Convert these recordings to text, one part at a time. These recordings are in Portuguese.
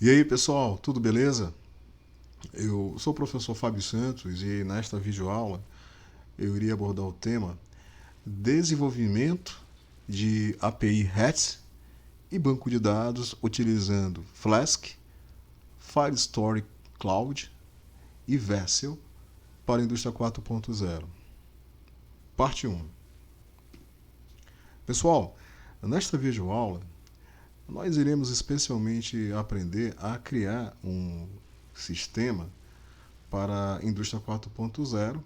E aí, pessoal, tudo beleza? Eu sou o professor Fábio Santos e nesta videoaula eu iria abordar o tema desenvolvimento de API REST e banco de dados utilizando Flask, Firestore Cloud e Vercel para a indústria 4.0. Parte 1. Pessoal, nesta videoaula nós iremos especialmente aprender a criar um sistema para a indústria 4.0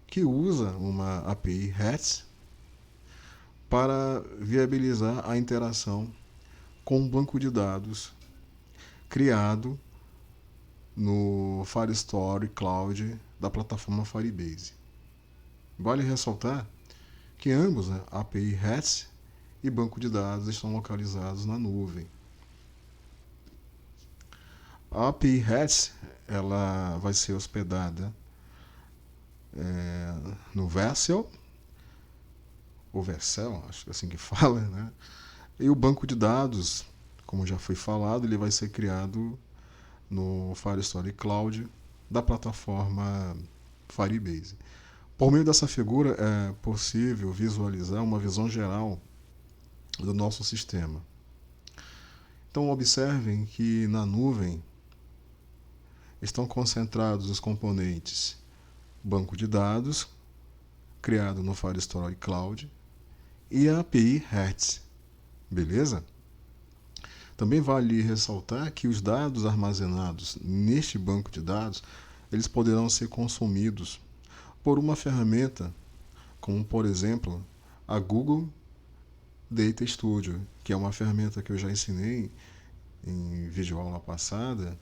que usa uma API REST para viabilizar a interação com um banco de dados criado no Firestore Cloud da plataforma Firebase. Vale ressaltar que ambos, API REST e banco de dados, estão localizados na nuvem. A API REST ela vai ser hospedada no Vercel, ou Vercel, acho que é assim que fala, né? E o banco de dados, como já foi falado, ele vai ser criado no Firestore Cloud da plataforma Firebase. Por meio dessa figura é possível visualizar uma visão geral do nosso sistema. Então observem que na nuvem estão concentrados os componentes banco de dados, criado no Firestore Cloud, e a API REST. Beleza? Também vale ressaltar que os dados armazenados neste banco de dados, eles poderão ser consumidos por uma ferramenta como, por exemplo, a Google Data Studio, que é uma ferramenta que eu já ensinei em videoaula passada,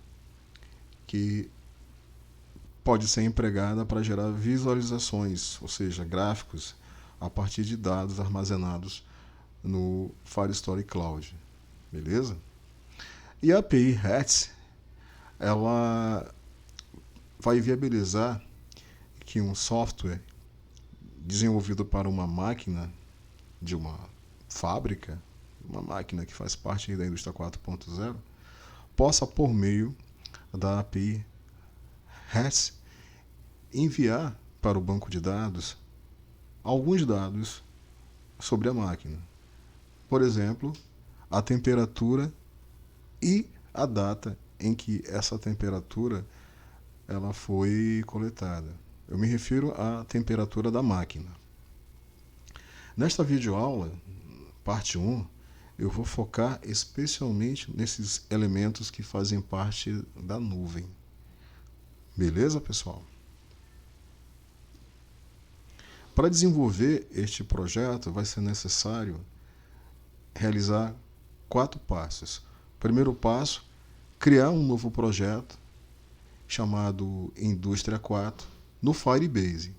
que pode ser empregada para gerar visualizações, ou seja, gráficos, a partir de dados armazenados no Firestore Cloud. Beleza? E a API REST, ela vai viabilizar que um software desenvolvido para uma máquina de uma fábrica, uma máquina que faz parte da indústria 4.0, possa, por meio da API REST, enviar para o banco de dados alguns dados sobre a máquina. Por exemplo, a temperatura e a data em que essa temperatura ela foi coletada. Eu me refiro à temperatura da máquina. Nesta videoaula, parte 1, eu vou focar especialmente nesses elementos que fazem parte da nuvem. Beleza, pessoal? Para desenvolver este projeto, vai ser necessário realizar 4 passos. Primeiro passo, criar um novo projeto chamado Indústria 4 no Firebase.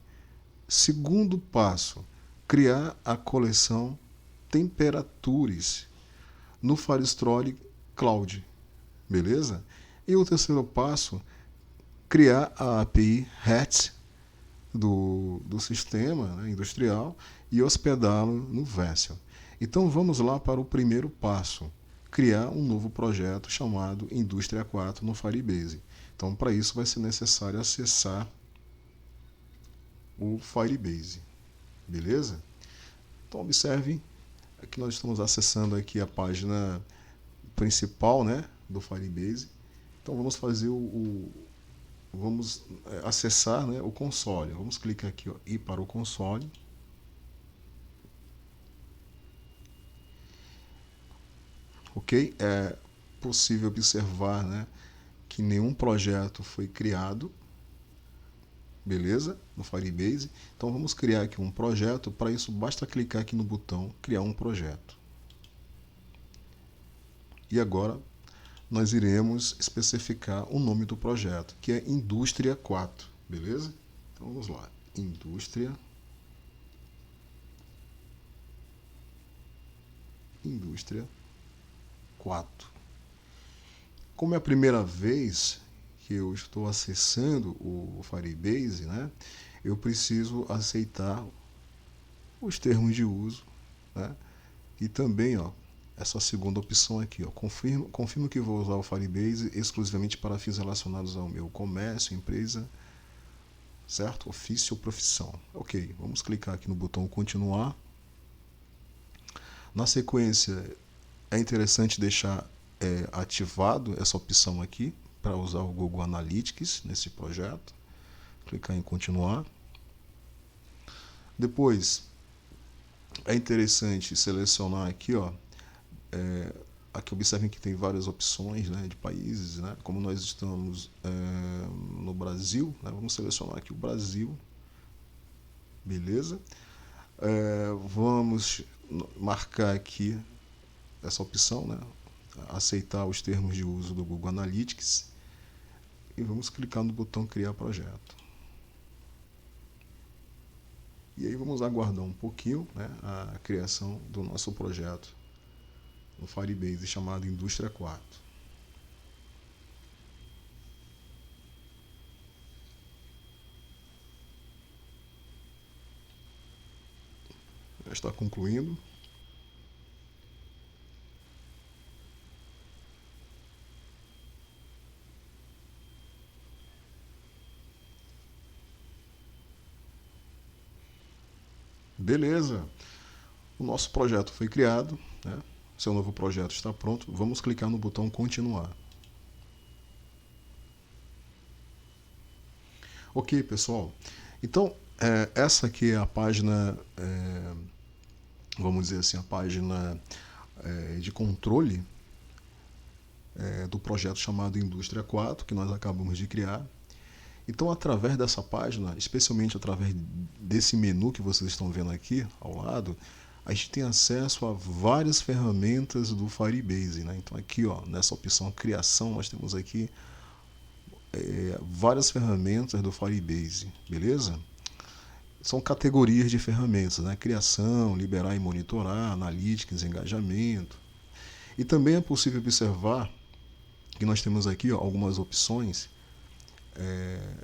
Segundo passo, criar a coleção Temperatures no Firestore Cloud. Beleza? E o terceiro passo, criar a API REST do sistema industrial e hospedá-lo no Vercel. Então vamos lá para o primeiro passo, criar um novo projeto chamado Indústria 4 no Firebase. Então para isso vai ser necessário acessar o Firebase. Beleza? Então observem que nós estamos acessando aqui a página principal, do Firebase. Então vamos fazer vamos acessar, o console. Vamos clicar aqui, ir para o console. Ok? É possível observar, que nenhum projeto foi criado. Beleza? No Firebase. Então vamos criar aqui um projeto. Para isso basta clicar aqui no botão criar um projeto. E agora nós iremos especificar o nome do projeto, que é Indústria 4, beleza? Então vamos lá, Indústria 4. Como é a primeira vez que eu estou acessando o Firebase, eu preciso aceitar os termos de uso, e também essa segunda opção aqui, ó. Confirmo que vou usar o Firebase exclusivamente para fins relacionados ao meu comércio, empresa, certo? Ofício ou profissão. Ok, vamos clicar aqui no botão continuar. Na sequência, é interessante deixar ativado essa opção aqui para usar o Google Analytics nesse projeto. Clicar em continuar. Depois, é interessante selecionar aqui, ó, aqui observem que tem várias opções, né, de países, né, como nós estamos no Brasil, né, vamos selecionar aqui o Brasil, beleza? Vamos marcar aqui essa opção, né, aceitar os termos de uso do Google Analytics e vamos clicar no botão criar projeto. E aí vamos aguardar um pouquinho, né, a criação do nosso projeto no Firebase chamado Indústria 4. Já está concluindo. Beleza, o nosso projeto foi criado, né? Seu novo projeto está pronto. Vamos clicar no botão continuar. Ok, pessoal. Então, essa aqui é a página, vamos dizer assim, a página de controle do projeto chamado Indústria 4, que nós acabamos de criar. Então, através dessa página, especialmente através desse menu que vocês estão vendo aqui ao lado, a gente tem acesso a várias ferramentas do Firebase, né? Então, aqui, ó, nessa opção Criação, nós temos aqui várias ferramentas do Firebase, beleza? São categorias de ferramentas, né? Criação, liberar e monitorar, Analytics, engajamento. E também é possível observar que nós temos aqui, ó, algumas opções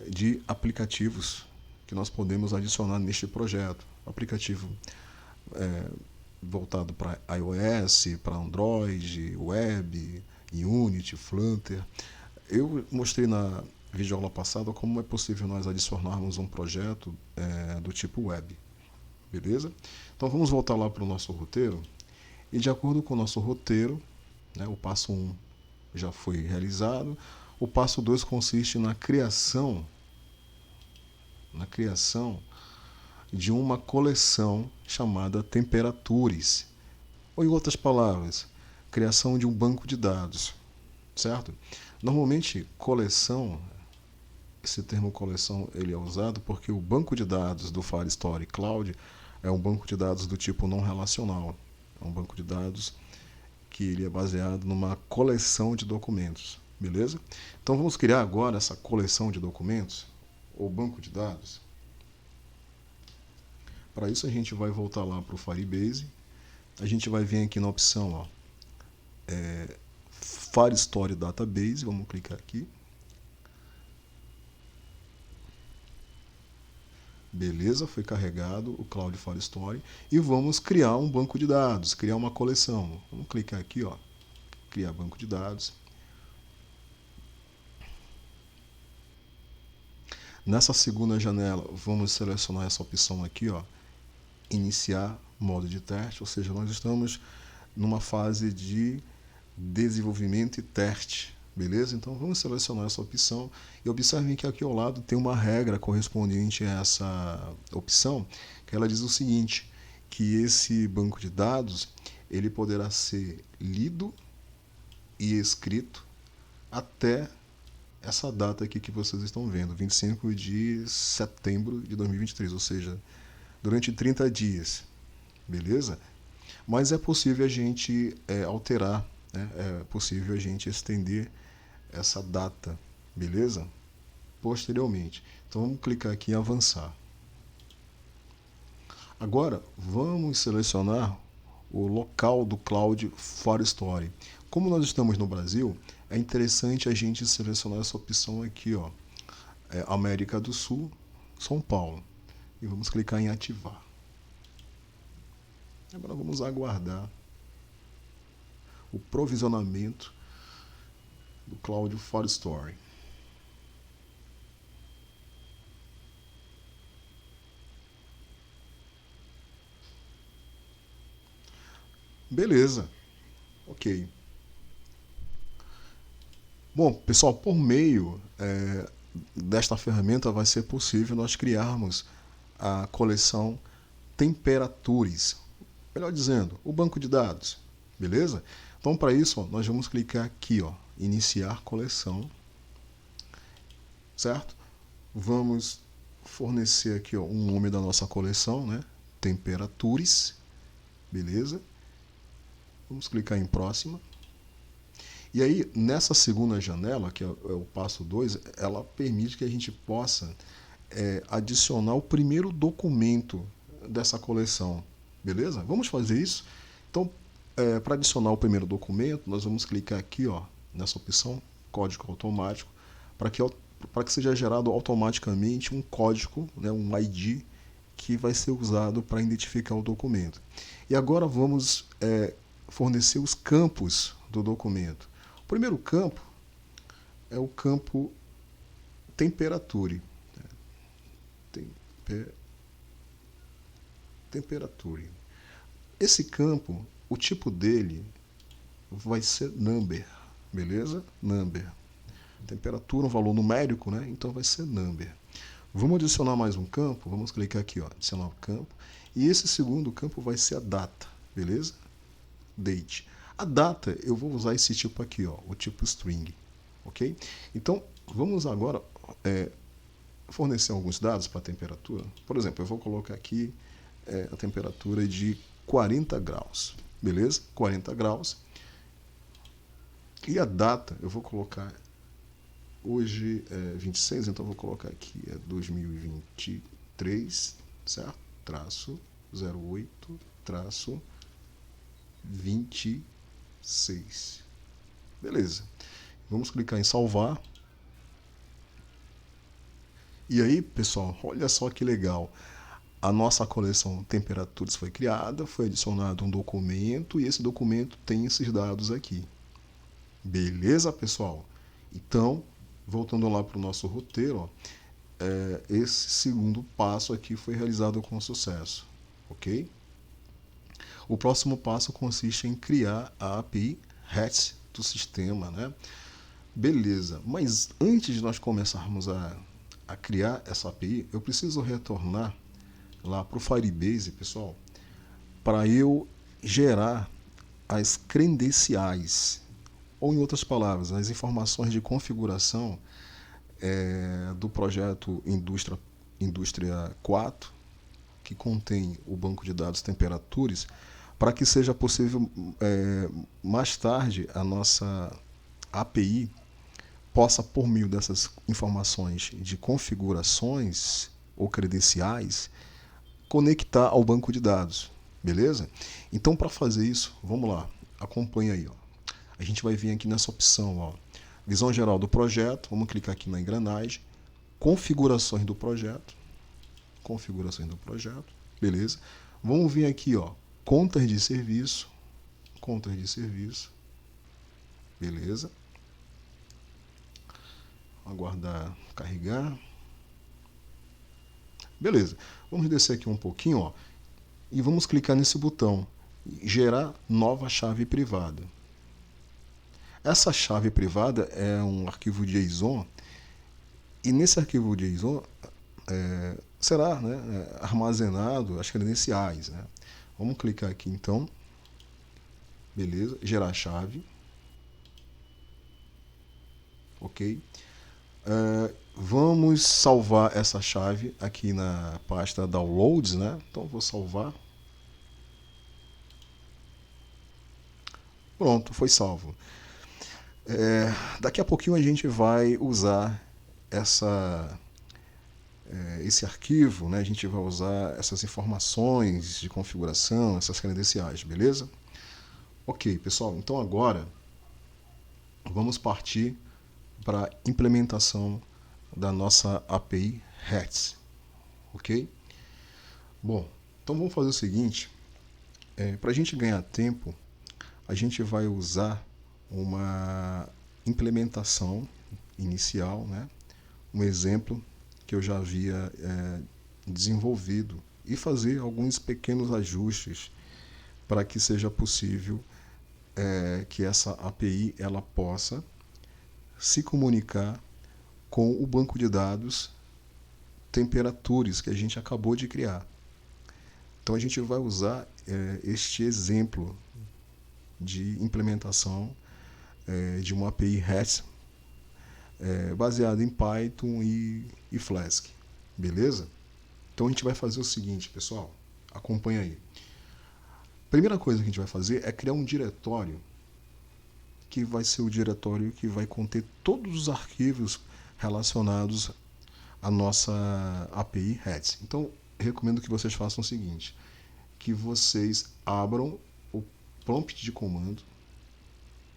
de aplicativos que nós podemos adicionar neste projeto. Aplicativo voltado para iOS, para Android, Web, Unity, Flutter. Eu mostrei na videoaula passada como é possível nós adicionarmos um projeto do tipo Web. Beleza? Então vamos voltar lá para o nosso roteiro. E de acordo com o nosso roteiro, né, o passo 1 já foi realizado. O passo 2 consiste na criação de uma coleção chamada Temperatures. Ou, em outras palavras, criação de um banco de dados, certo? Normalmente, coleção, esse termo coleção, ele é usado porque o banco de dados do Firestore Cloud é um banco de dados do tipo não relacional. É um banco de dados que ele é baseado numa coleção de documentos. Beleza? Então vamos criar agora essa coleção de documentos, ou banco de dados. Para isso a gente vai voltar lá para o Firebase. A gente vai vir aqui na opção, ó, Firestore Database. Vamos clicar aqui. Beleza, foi carregado o Cloud Firestore. E vamos criar um banco de dados, criar uma coleção. Vamos clicar aqui, ó, criar banco de dados. Nessa segunda janela, vamos selecionar essa opção aqui, ó, iniciar modo de teste, ou seja, nós estamos numa fase de desenvolvimento e teste, beleza? Então vamos selecionar essa opção e observem que aqui ao lado tem uma regra correspondente a essa opção, que ela diz o seguinte, que esse banco de dados ele poderá ser lido e escrito até essa data aqui que vocês estão vendo, 25 de setembro de 2023, ou seja, durante 30 dias, beleza? Mas é possível a gente alterar, né? É possível a gente estender essa data, beleza? Posteriormente. Então vamos clicar aqui em avançar. Agora vamos selecionar o local do Cloud Firestore. Como nós estamos no Brasil, é interessante a gente selecionar essa opção aqui, ó, América do Sul, São Paulo. E vamos clicar em ativar. Agora vamos aguardar o provisionamento do Cloud Firestore. Beleza, ok. Bom, pessoal, por meio desta ferramenta vai ser possível nós criarmos a coleção Temperatures, melhor dizendo, o banco de dados, beleza? Então, para isso, ó, nós vamos clicar aqui, ó, iniciar coleção, certo? Vamos fornecer aqui, ó, um nome da nossa coleção, né? Temperatures, beleza? Vamos clicar em próxima. E aí, nessa segunda janela, que é o passo 2, ela permite que a gente possa adicionar o primeiro documento dessa coleção, beleza? Vamos fazer isso? Então, para adicionar o primeiro documento, nós vamos clicar aqui, ó, nessa opção, código automático, para que seja gerado automaticamente um código, né, um ID, que vai ser usado para identificar o documento. E agora vamos fornecer os campos do documento. O primeiro campo é o campo Temperature. Temperature. Esse campo, o tipo dele vai ser number, beleza? Number. Temperatura, um valor numérico, né? Então vai ser number. Vamos adicionar mais um campo, vamos clicar aqui, ó, adicionar um campo. E esse segundo campo vai ser a data, beleza? Date. A data, eu vou usar esse tipo aqui, ó, o tipo string, ok? Então, vamos agora fornecer alguns dados para a temperatura. Por exemplo, eu vou colocar aqui a temperatura de 40 graus, beleza? 40 graus. E a data, eu vou colocar, hoje é 26, então eu vou colocar aqui, 2023, certo? Traço 08, traço 26. Beleza. Vamos clicar em salvar. E aí, pessoal, olha só que legal. A nossa coleção Temperaturas foi criada, foi adicionado um documento e esse documento tem esses dados aqui. Beleza, pessoal? Então, voltando lá para o nosso roteiro, ó, esse segundo passo aqui foi realizado com sucesso, ok? O próximo passo consiste em criar a API REST do sistema, né? Beleza, mas antes de nós começarmos a criar essa API, eu preciso retornar lá para o Firebase, pessoal, para eu gerar as credenciais, ou em outras palavras, as informações de configuração do projeto Indústria 4, que contém o banco de dados Temperatures, para que seja possível mais tarde a nossa API possa, por meio dessas informações de configurações ou credenciais, conectar ao banco de dados, beleza? Então, para fazer isso, vamos lá, acompanha aí, ó. A gente vai vir aqui nessa opção, ó, visão geral do projeto, vamos clicar aqui na engrenagem, configurações do projeto, beleza? Vamos vir aqui, ó, contas de serviço, beleza? Aguardar carregar. Beleza, vamos descer aqui um pouquinho, ó, e vamos clicar nesse botão, gerar nova chave privada. Essa chave privada é um arquivo JSON, e nesse arquivo JSON será, né, armazenado as credenciais, né? Vamos clicar aqui então, beleza, gerar chave, ok? Vamos salvar essa chave aqui na pasta Downloads, né? Então vou salvar. Pronto, foi salvo. Daqui a pouquinho a gente vai usar esse arquivo, né? A gente vai usar essas informações de configuração, essas credenciais, beleza? Ok, pessoal, então agora vamos partir para a implementação da nossa API REST, ok? Bom, então vamos fazer o seguinte, para a gente ganhar tempo, a gente vai usar uma implementação inicial, né? Um exemplo que eu já havia desenvolvido e fazer alguns pequenos ajustes para que seja possível que essa API ela possa se comunicar com o banco de dados Temperatures que a gente acabou de criar. Então a gente vai usar este exemplo de implementação de uma API REST baseada em Python e Flask. Beleza? Então a gente vai fazer o seguinte, pessoal. Acompanha aí. Primeira coisa que a gente vai fazer é criar um diretório que vai ser o diretório que vai conter todos os arquivos relacionados à nossa API REST. Então, recomendo que vocês façam o seguinte, que vocês abram o prompt de comando,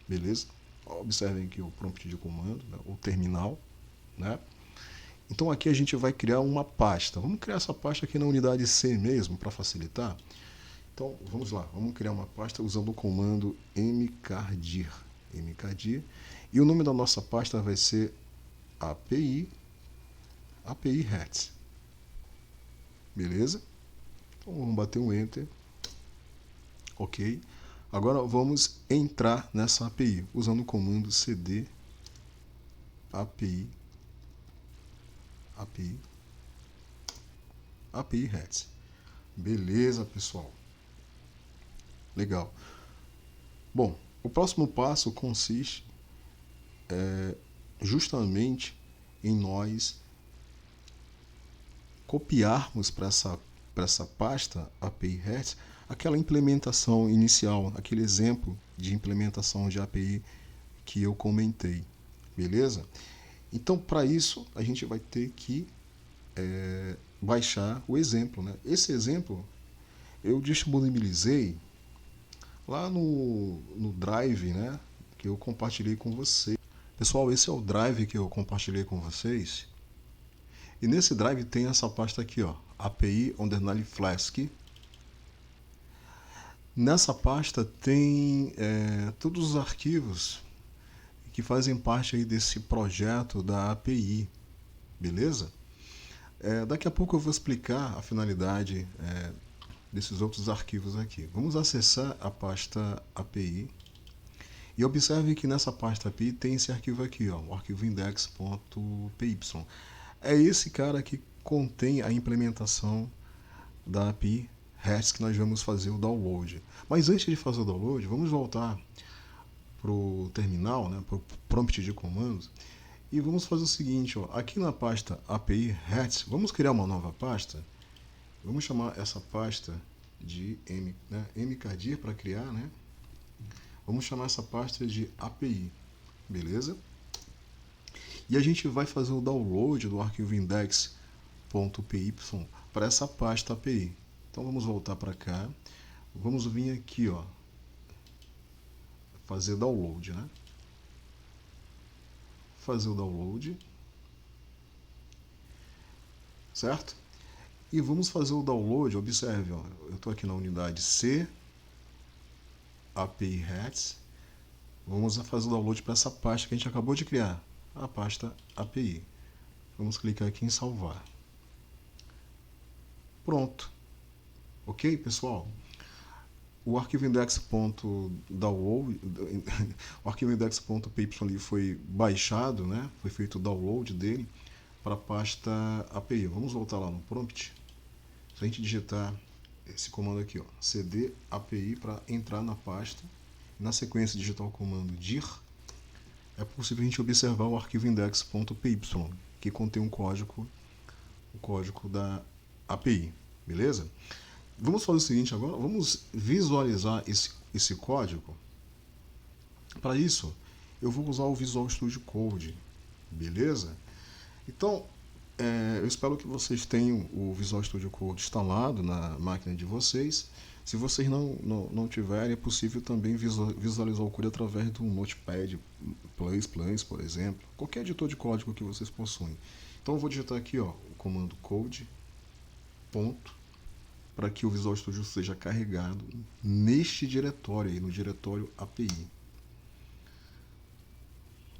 beleza? Observem aqui o prompt de comando, né? O terminal, né? Então aqui a gente vai criar uma pasta. Vamos criar essa pasta aqui na unidade C mesmo, para facilitar. Então, vamos lá. Vamos criar uma pasta usando o comando mkdir. E o nome da nossa pasta vai ser API REST. Beleza? Então, vamos bater um Enter. Ok. Agora vamos entrar nessa API usando o comando cd API REST. Beleza, pessoal? Legal. Bom, o próximo passo consiste justamente em nós copiarmos para essa pasta API REST aquela implementação inicial, aquele exemplo de implementação de API que eu comentei. Beleza? Então, para isso, a gente vai ter que baixar o exemplo, né? Esse exemplo eu disponibilizei lá no Drive, né? Que eu compartilhei com vocês. Pessoal, esse é o Drive que eu compartilhei com vocês. E nesse Drive tem essa pasta aqui, ó, API_Flask. Nessa pasta tem todos os arquivos que fazem parte aí desse projeto da API, beleza? Daqui a pouco eu vou explicar a finalidade desses outros arquivos aqui. Vamos acessar a pasta API e observe que nessa pasta API tem esse arquivo aqui, ó, o arquivo index.py. É esse cara que contém a implementação da API REST que nós vamos fazer o download. Mas antes de fazer o download, vamos voltar para o terminal, né, para o prompt de comandos, e vamos fazer o seguinte, ó, aqui na pasta API REST, vamos criar uma nova pasta. Vamos chamar essa pasta de mkdir para criar, né? Vamos chamar essa pasta de API, beleza? E a gente vai fazer o download do arquivo index.py para essa pasta API. Então vamos voltar para cá, vamos vir aqui, ó, fazer download, né? Fazer o download, certo? E vamos fazer o download, observe, ó, eu estou aqui na unidade C, API REST, vamos fazer o download para essa pasta que a gente acabou de criar, a pasta API. Vamos clicar aqui em salvar. Pronto. Ok, pessoal? O arquivo index.download, o arquivo index.py foi baixado, né? Foi feito o download dele para a pasta API. Vamos voltar lá no prompt. Se a gente digitar esse comando aqui, ó, cd API para entrar na pasta, na sequência digitar o comando dir, é possível a gente observar o arquivo index.py, que contém o código da API, beleza? Vamos fazer o seguinte agora, vamos visualizar esse código. Para isso, eu vou usar o Visual Studio Code, beleza? Então, eu espero que vocês tenham o Visual Studio Code instalado na máquina de vocês. Se vocês não tiverem, é possível também visualizar o código através do Notepad++, por exemplo. Qualquer editor de código que vocês possuem. Então eu vou digitar aqui, ó, o comando code. para que o Visual Studio seja carregado neste diretório aí, no diretório API.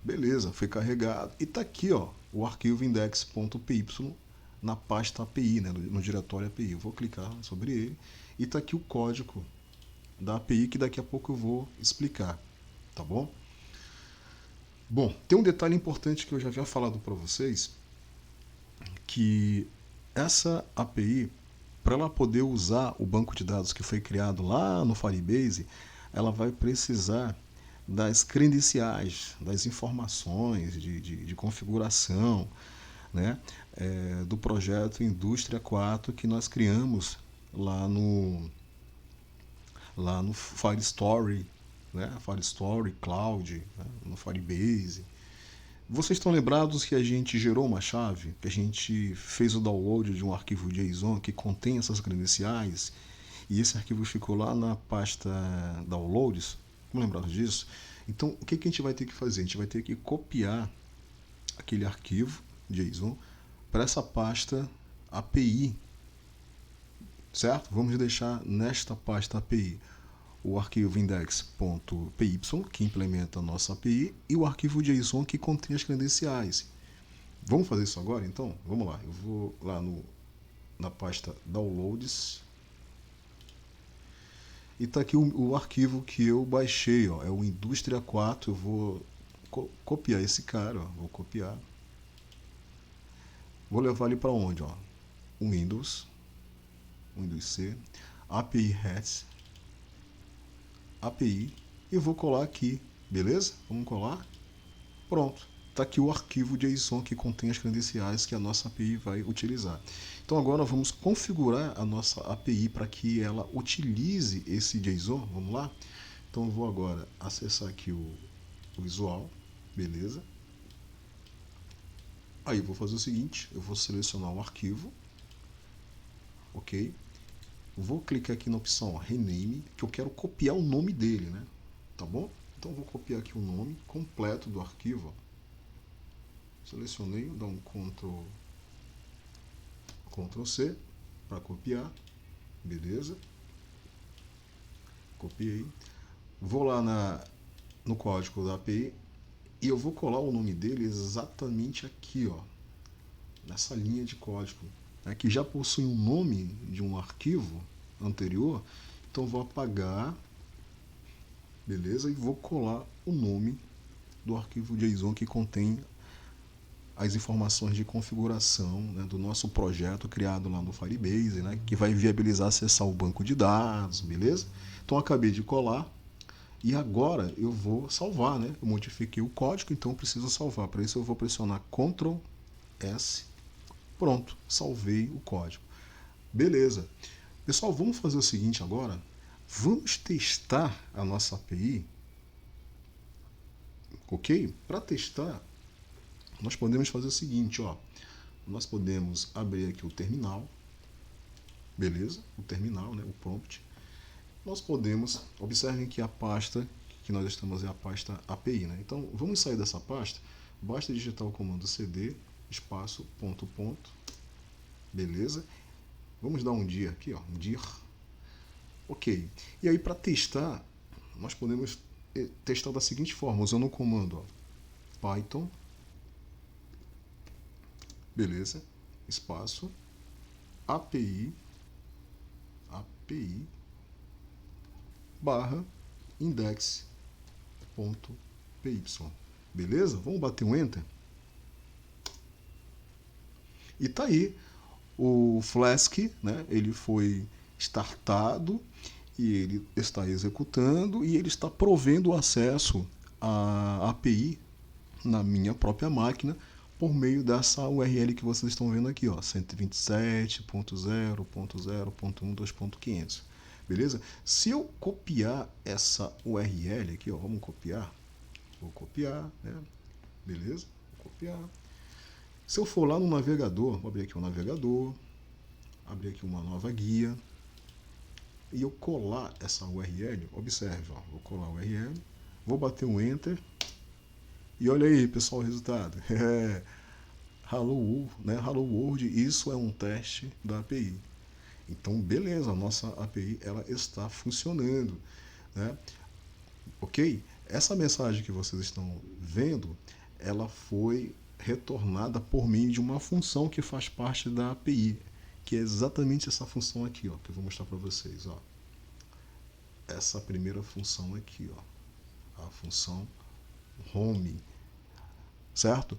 Beleza, foi carregado e está aqui, ó, o arquivo index.py na pasta API, né, no diretório API. Eu vou clicar sobre ele e está aqui o código da API que daqui a pouco eu vou explicar, tá bom? Bom, tem um detalhe importante que eu já havia falado para vocês, que essa API, para ela poder usar o banco de dados que foi criado lá no Firebase, ela vai precisar das credenciais, das informações de configuração, né, do projeto Indústria 4 que nós criamos lá no Firestore, né, Firestore Cloud, né, no Firebase. Vocês estão lembrados que a gente gerou uma chave, que a gente fez o download de um arquivo JSON que contém essas credenciais e esse arquivo ficou lá na pasta downloads? Como lembrados disso? Então, o que a gente vai ter que fazer? A gente vai ter que copiar aquele arquivo JSON para essa pasta API, certo? Vamos deixar nesta pasta API o arquivo index.py, que implementa a nossa API, e o arquivo JSON que contém as credenciais. Vamos fazer isso agora, então? Vamos lá. Eu vou lá na pasta Downloads. E está aqui o arquivo que eu baixei, ó, é o Indústria 4. Eu vou copiar esse cara, ó, vou copiar. Vou levar ele para onde? Ó? Windows C, API REST, API, e vou colar aqui, beleza? Vamos colar. Pronto, está aqui o arquivo JSON que contém as credenciais que a nossa API vai utilizar. Então agora vamos configurar a nossa API para que ela utilize esse JSON. Vamos lá? Então eu vou agora acessar aqui o visual, beleza? Aí eu vou fazer o seguinte, eu vou selecionar o arquivo, ok? Vou clicar aqui na opção Rename, que eu quero copiar o nome dele, né? Tá bom? Então vou copiar aqui o nome completo do arquivo. Selecionei, vou dar um Ctrl C para copiar, beleza? Copiei. Vou lá no código da API e eu vou colar o nome dele exatamente aqui, ó, nessa linha de código, né, que já possui um nome de um arquivo anterior. Então vou apagar, beleza? E vou colar o nome do arquivo JSON que contém as informações de configuração, né, do nosso projeto criado lá no Firebase, né, que vai viabilizar acessar o banco de dados, beleza? Então acabei de colar e agora eu vou salvar, né? Eu modifiquei o código, então eu preciso salvar. Para isso eu vou pressionar Ctrl S. Pronto, salvei o código. Beleza. Pessoal, vamos fazer o seguinte agora. Vamos testar a nossa API. Ok? Para testar, nós podemos fazer o seguinte, ó. Nós podemos abrir aqui o terminal. Beleza? O terminal, né? O prompt. Nós podemos, observem que a pasta que nós estamos é a pasta API, né? Então, vamos sair dessa pasta. Basta digitar o comando cd, espaço, ponto, ponto. Beleza? Vamos dar um dir aqui, ó, um dir. Ok. E aí, para testar, nós podemos testar da seguinte forma, usando o comando, ó, Python, beleza, espaço, API, barra, index.py. Beleza? Vamos bater um Enter. E tá aí. O Flask, né, ele foi startado e ele está executando e ele está provendo o acesso à API na minha própria máquina por meio dessa URL que vocês estão vendo aqui, ó, 127.0.0.1.2.500. Beleza? Se eu copiar essa URL aqui, ó, vamos copiar. Vou copiar, né? Beleza? Vou copiar. Se eu for lá no navegador, vou abrir aqui o navegador, abrir aqui uma nova guia, e eu colar essa URL, observe, ó, vou colar a URL, vou bater um Enter, e olha aí, pessoal, o resultado. Hello World, né? Hello World, isso é um teste da API. Então, beleza, a nossa API ela está funcionando, né? Ok? Essa mensagem que vocês estão vendo, ela foi retornada por meio de uma função que faz parte da API, que é exatamente essa função aqui, ó, que eu vou mostrar para vocês, ó. Essa primeira função aqui, ó, a função home, certo?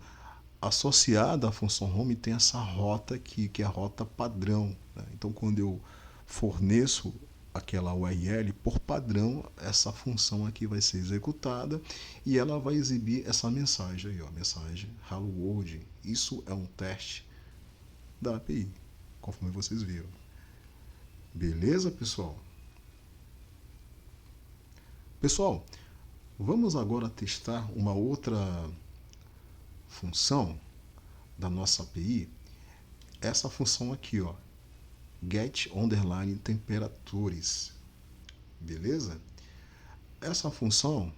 Associada à função home tem essa rota aqui, que é a rota padrão, né? Então, quando eu forneço aquela URL, por padrão, essa função aqui vai ser executada e ela vai exibir essa mensagem aí, ó, mensagem Hello World. Isso é um teste da API, conforme vocês viram. Beleza, pessoal? Pessoal, vamos agora testar uma outra função da nossa API. Essa função aqui, ó, get underline temperatures. Beleza? Essa função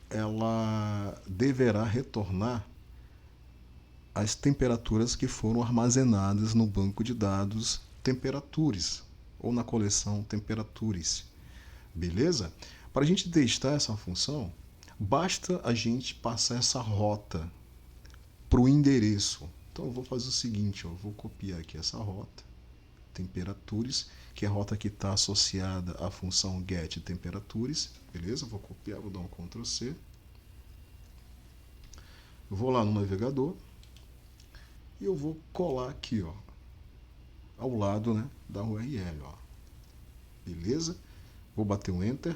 ela deverá retornar as temperaturas que foram armazenadas no banco de dados temperatures ou na coleção temperatures. Beleza? Para a gente testar essa função, basta a gente passar essa rota para o endereço. Então eu vou fazer o seguinte, eu vou copiar aqui essa rota, temperatures, que é a rota que está associada à função get temperatures. Beleza? Vou copiar, vou dar um Ctrl C. Vou lá no navegador e eu vou colar aqui, ó, ao lado, né, da URL, ó. Beleza? Vou bater um Enter.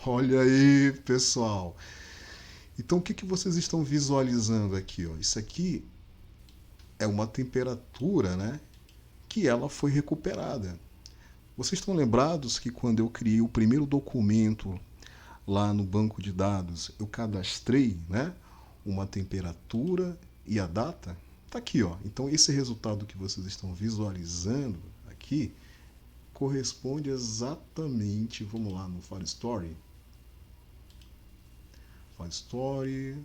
Olha aí, pessoal. Então, o que vocês estão visualizando aqui, ó? Isso aqui é uma temperatura, né, que ela foi recuperada. Vocês estão lembrados que quando eu criei o primeiro documento lá no banco de dados, eu cadastrei, né, uma temperatura e a data? Tá aqui, ó. Então esse resultado que vocês estão visualizando aqui corresponde exatamente, vamos lá no File Story. File Story.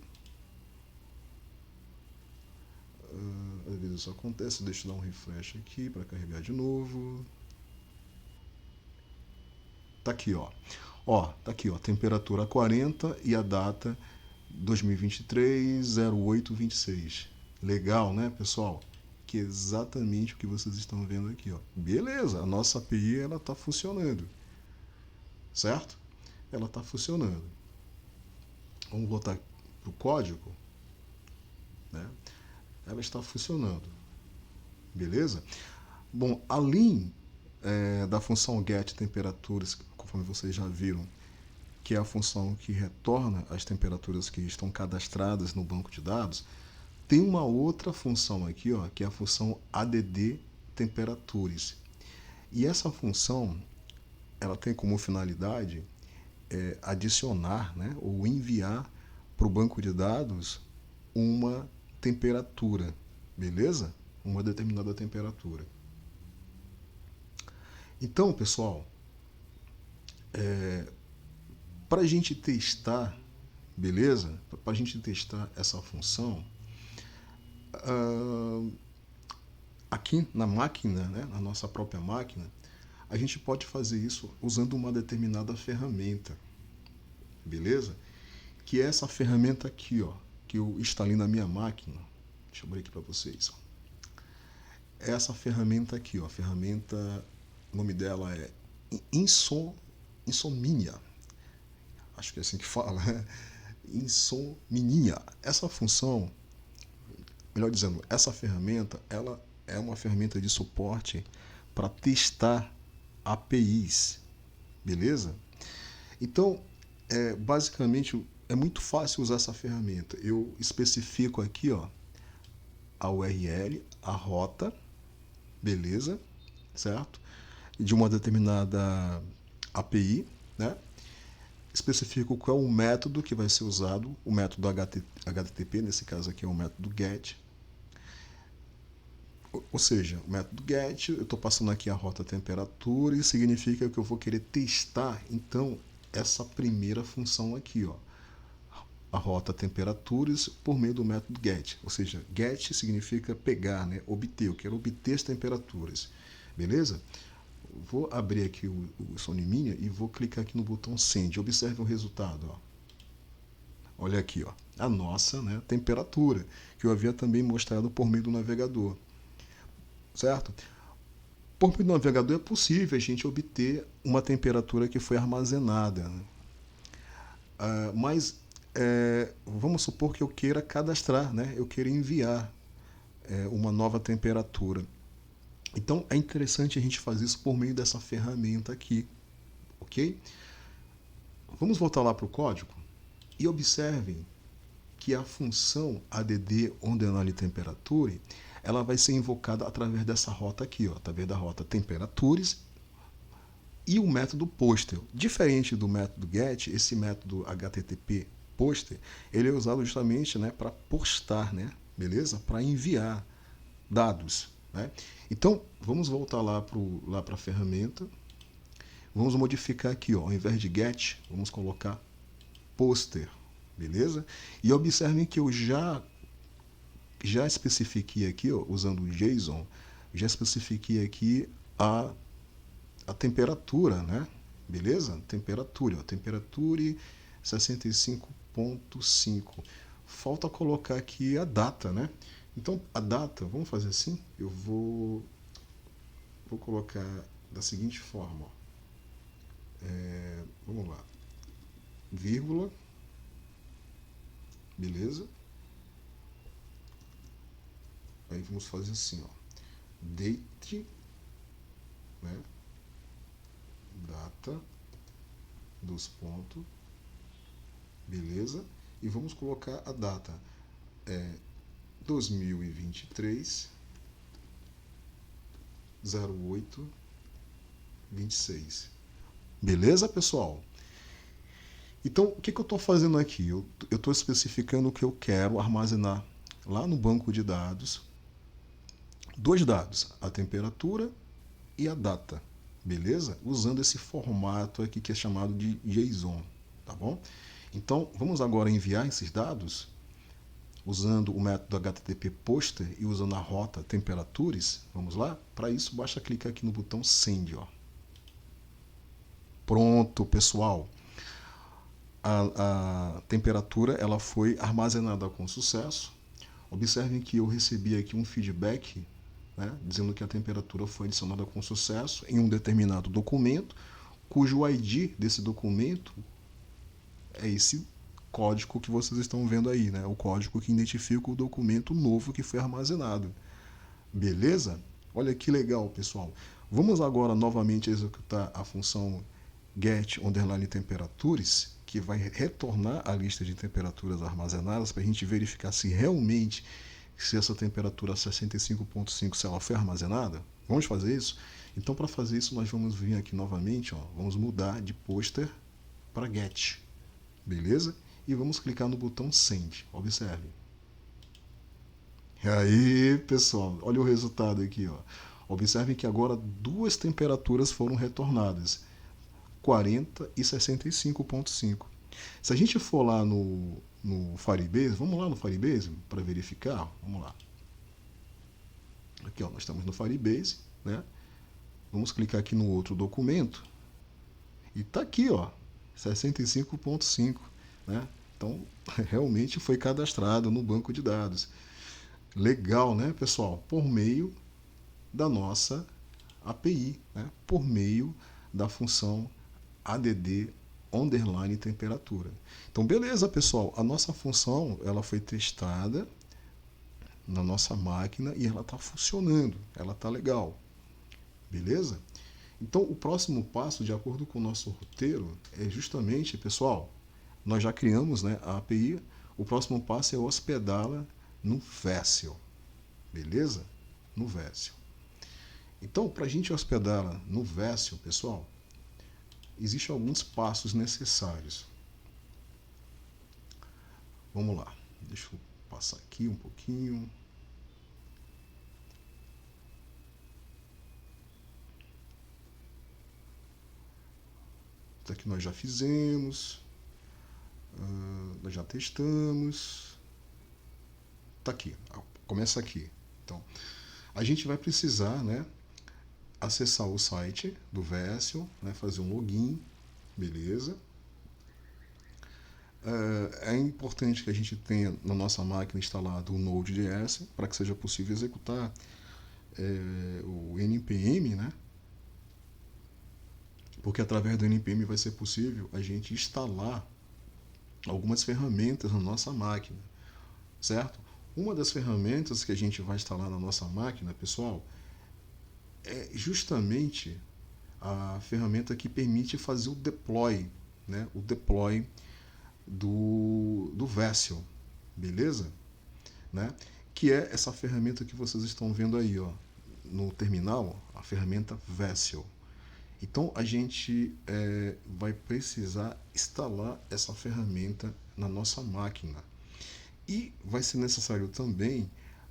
Às vezes isso acontece, deixa eu dar um refresh aqui para carregar de novo. Tá aqui, ó. Ó, tá aqui, ó, temperatura 40 e a data 2023-08-26. Legal, né, pessoal? Que é exatamente o que vocês estão vendo aqui, ó. Beleza, a nossa API ela tá funcionando. Certo? Ela tá funcionando. Vamos voltar pro código, né? Ela está funcionando. Beleza? Bom, além da função get temperaturas, conforme vocês já viram, que é a função que retorna as temperaturas que estão cadastradas no banco de dados, tem uma outra função aqui, ó, que é a função add temperatures. E essa função ela tem como finalidade adicionar, né, ou enviar para o banco de dados uma temperatura, beleza? Uma determinada temperatura. Então, pessoal, para a gente testar, beleza? Para a gente testar essa função, aqui na máquina, né, na nossa própria máquina, a gente pode fazer isso usando uma determinada ferramenta, beleza? Que é essa ferramenta aqui, ó, que eu instalei na minha máquina. Deixa eu abrir aqui para vocês. Ó. Essa ferramenta aqui, ó, a ferramenta, o nome dela é Insomnia. Acho que é assim que fala, né? Insomnia. Essa função, melhor dizendo, essa ferramenta, ela é uma ferramenta de suporte para testar APIs, beleza? Então, basicamente, é muito fácil usar essa ferramenta. Eu especifico aqui, ó, a URL, a rota, beleza, certo? De uma determinada API, né? Especifico qual é o método que vai ser usado, o método HTTP, nesse caso aqui é o método GET. Ou seja, o método GET, eu estou passando aqui a rota temperatura e significa que eu vou querer testar, então, essa primeira função aqui, ó, a rota temperaturas por meio do método GET. Ou seja, GET significa pegar, né? Obter. Eu quero obter as temperaturas. Beleza? Vou abrir aqui o SonyMini e vou clicar aqui no botão Send. Observe o resultado. Ó. Olha aqui, ó, a nossa, né, temperatura, que eu havia também mostrado por meio do navegador. Certo? Por meio do navegador é possível a gente obter uma temperatura que foi armazenada. Né? Mas vamos supor que eu queira cadastrar, né? Eu queira enviar uma nova temperatura. Então é interessante a gente fazer isso por meio dessa ferramenta aqui, ok? Vamos voltar lá para o código e observem que a função add underline temperature ela vai ser invocada através dessa rota aqui, ó, através da rota temperaturas e o método poster. Diferente do método get, esse método HTTP poster, ele é usado justamente, né, para postar, né, beleza? Para enviar dados. Né? Então, vamos voltar lá para a ferramenta. Vamos modificar aqui, ó, ao invés de get, vamos colocar poster, beleza? E observem que eu já especifiquei aqui, ó, usando o JSON, já especifiquei aqui a temperatura, né? Beleza? Temperatura, ó, temperatura 65.5. Falta colocar aqui a data, né? Então, a data, vamos fazer assim? Eu vou colocar da seguinte forma. Ó. Vamos lá. Vírgula. Beleza? Aí vamos fazer assim, ó. Date, né? Data, dos pontos. Beleza? E vamos colocar a data. 2023 08 26. Beleza, pessoal? Então, o que eu estou fazendo aqui? Eu estou especificando o que eu quero armazenar lá no banco de dados. Dois dados, a temperatura e a data. Beleza? Usando esse formato aqui que é chamado de JSON. Tá bom? Então, vamos agora enviar esses dados usando o método HTTP poster e usando a rota temperaturas. Vamos lá? Para isso, basta clicar aqui no botão Send. Ó. Pronto, pessoal. A temperatura ela foi armazenada com sucesso. Observem que eu recebi aqui um feedback, né, dizendo que a temperatura foi adicionada com sucesso em um determinado documento, cujo ID desse documento é esse código que vocês estão vendo aí, né? O código que identifica o documento novo que foi armazenado. Beleza? Olha que legal, pessoal. Vamos agora novamente executar a função get underline temperaturas, que vai retornar a lista de temperaturas armazenadas para a gente verificar se realmente se essa temperatura 65.5 se ela foi armazenada. Vamos fazer isso? Então, para fazer isso, nós vamos vir aqui novamente, ó, vamos mudar de poster para get. Beleza? E vamos clicar no botão Send. Observe. E aí, pessoal, olha o resultado aqui. Ó. Observem que agora duas temperaturas foram retornadas. 40 e 65.5. Se a gente for lá no Firebase, vamos lá no Firebase para verificar. Vamos lá. Aqui, ó, nós estamos no Firebase, né? Vamos clicar aqui no outro documento. E tá aqui, ó, 65.5, né? Então, realmente foi cadastrado no banco de dados. Legal, né, pessoal? Por meio da nossa API, né? Por meio da função add underline temperatura. Então, beleza, pessoal. A nossa função ela foi testada na nossa máquina e ela está funcionando. Ela está legal. Beleza? Então, o próximo passo, de acordo com o nosso roteiro, é justamente, pessoal, nós já criamos, né, a API. O próximo passo é hospedá-la no Vessel. Beleza? No Vessel. Então, para a gente hospedá-la no Vessel, pessoal, existem alguns passos necessários. Vamos lá. Deixa eu passar aqui um pouquinho. Isso aqui nós já fizemos. nós já testamos. Tá aqui, começa aqui. Então, a gente vai precisar, né, acessar o site do Vessel, né, fazer um login, beleza? É importante que a gente tenha na nossa máquina instalado o Node.js para que seja possível executar o npm, né? Porque através do npm vai ser possível a gente instalar algumas ferramentas na nossa máquina, certo? Uma das ferramentas que a gente vai instalar na nossa máquina, pessoal, é justamente a ferramenta que permite fazer o deploy, né? O deploy do Vessel, beleza? Né? Que é essa ferramenta que vocês estão vendo aí, ó, no terminal, a ferramenta Vessel. Então a gente vai precisar instalar essa ferramenta na nossa máquina. E vai ser necessário também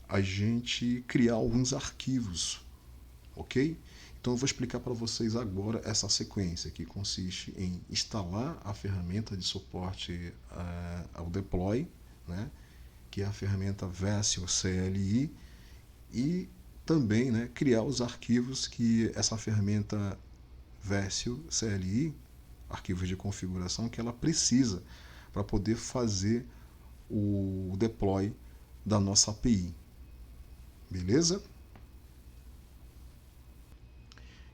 a gente criar alguns arquivos, ok? Então eu vou explicar para vocês agora essa sequência que consiste em instalar a ferramenta de suporte ao deploy, né? Que é a ferramenta Vessel CLI, e também, né, criar os arquivos que essa ferramenta Vessel CLI, arquivos de configuração, que ela precisa para poder fazer o deploy da nossa API. Beleza?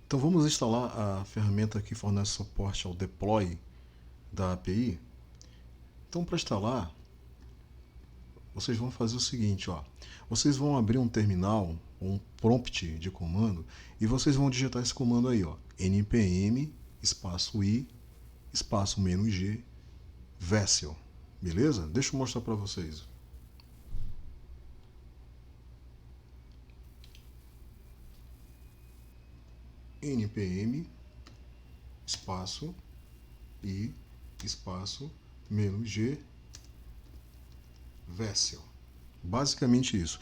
Então vamos instalar a ferramenta que fornece suporte ao deploy da API. Então para instalar, vocês vão fazer o seguinte, ó. Vocês vão abrir um terminal, um prompt de comando, e vocês vão digitar esse comando aí, ó. npm espaço i espaço -g Vessel. Beleza? Deixa eu mostrar para vocês. npm espaço i espaço -g Vessel. Basicamente isso.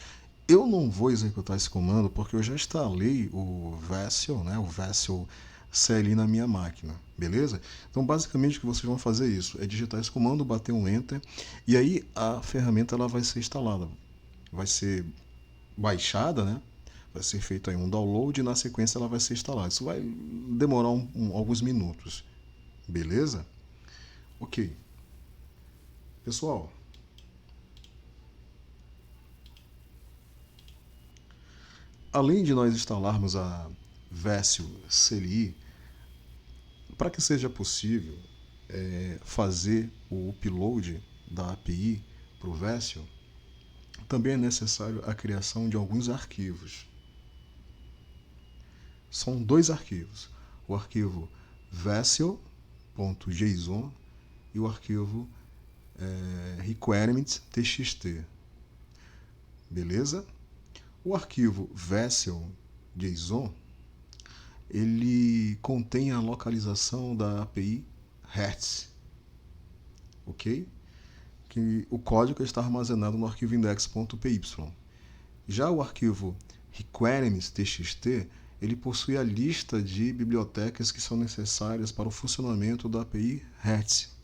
Eu não vou executar esse comando porque eu já instalei o Vessel, né, o Vessel CLI na minha máquina, beleza? Então basicamente o que vocês vão fazer é isso, é digitar esse comando, bater um Enter, e aí a ferramenta ela vai ser instalada, vai ser baixada, né? Vai ser feito aí um download e na sequência ela vai ser instalada. Isso vai demorar alguns minutos, beleza? Ok. Pessoal, além de nós instalarmos a Vessel CLI, para que seja possível fazer o upload da API para o Vessel, também é necessário a criação de alguns arquivos. São dois arquivos, o arquivo vessel.json e o arquivo requirements.txt. Beleza? O arquivo vessel.json ele contém a localização da API Hertz, ok? Que o código está armazenado no arquivo index.py. Já o arquivo requirements.txt ele possui a lista de bibliotecas que são necessárias para o funcionamento da API Hertz.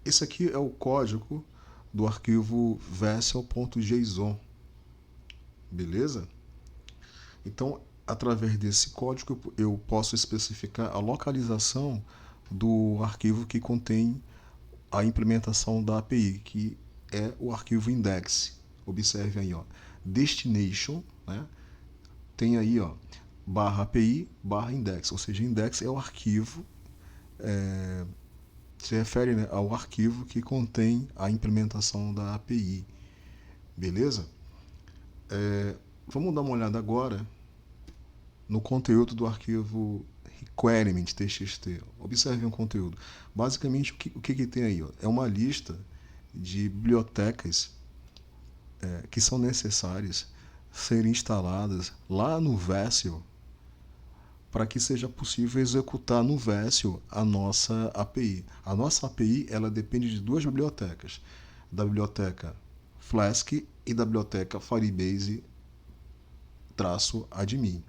Esse aqui é o código do arquivo vessel.json, beleza? Então, através desse código, eu posso especificar a localização do arquivo que contém a implementação da API, que é o arquivo index. Observe aí, ó, destination, né? Tem aí, ó, /API /index, ou seja, index é o arquivo, se refere, né, ao arquivo que contém a implementação da API. Beleza? Vamos dar uma olhada agora no conteúdo do arquivo requirement.txt. Observe o conteúdo. Basicamente, o que tem aí? Ó? É uma lista de bibliotecas que são necessárias serem instaladas lá no Vessel para que seja possível executar no Vessel a nossa API. A nossa API ela depende de duas bibliotecas, da biblioteca Flask e da biblioteca Firebase-admin.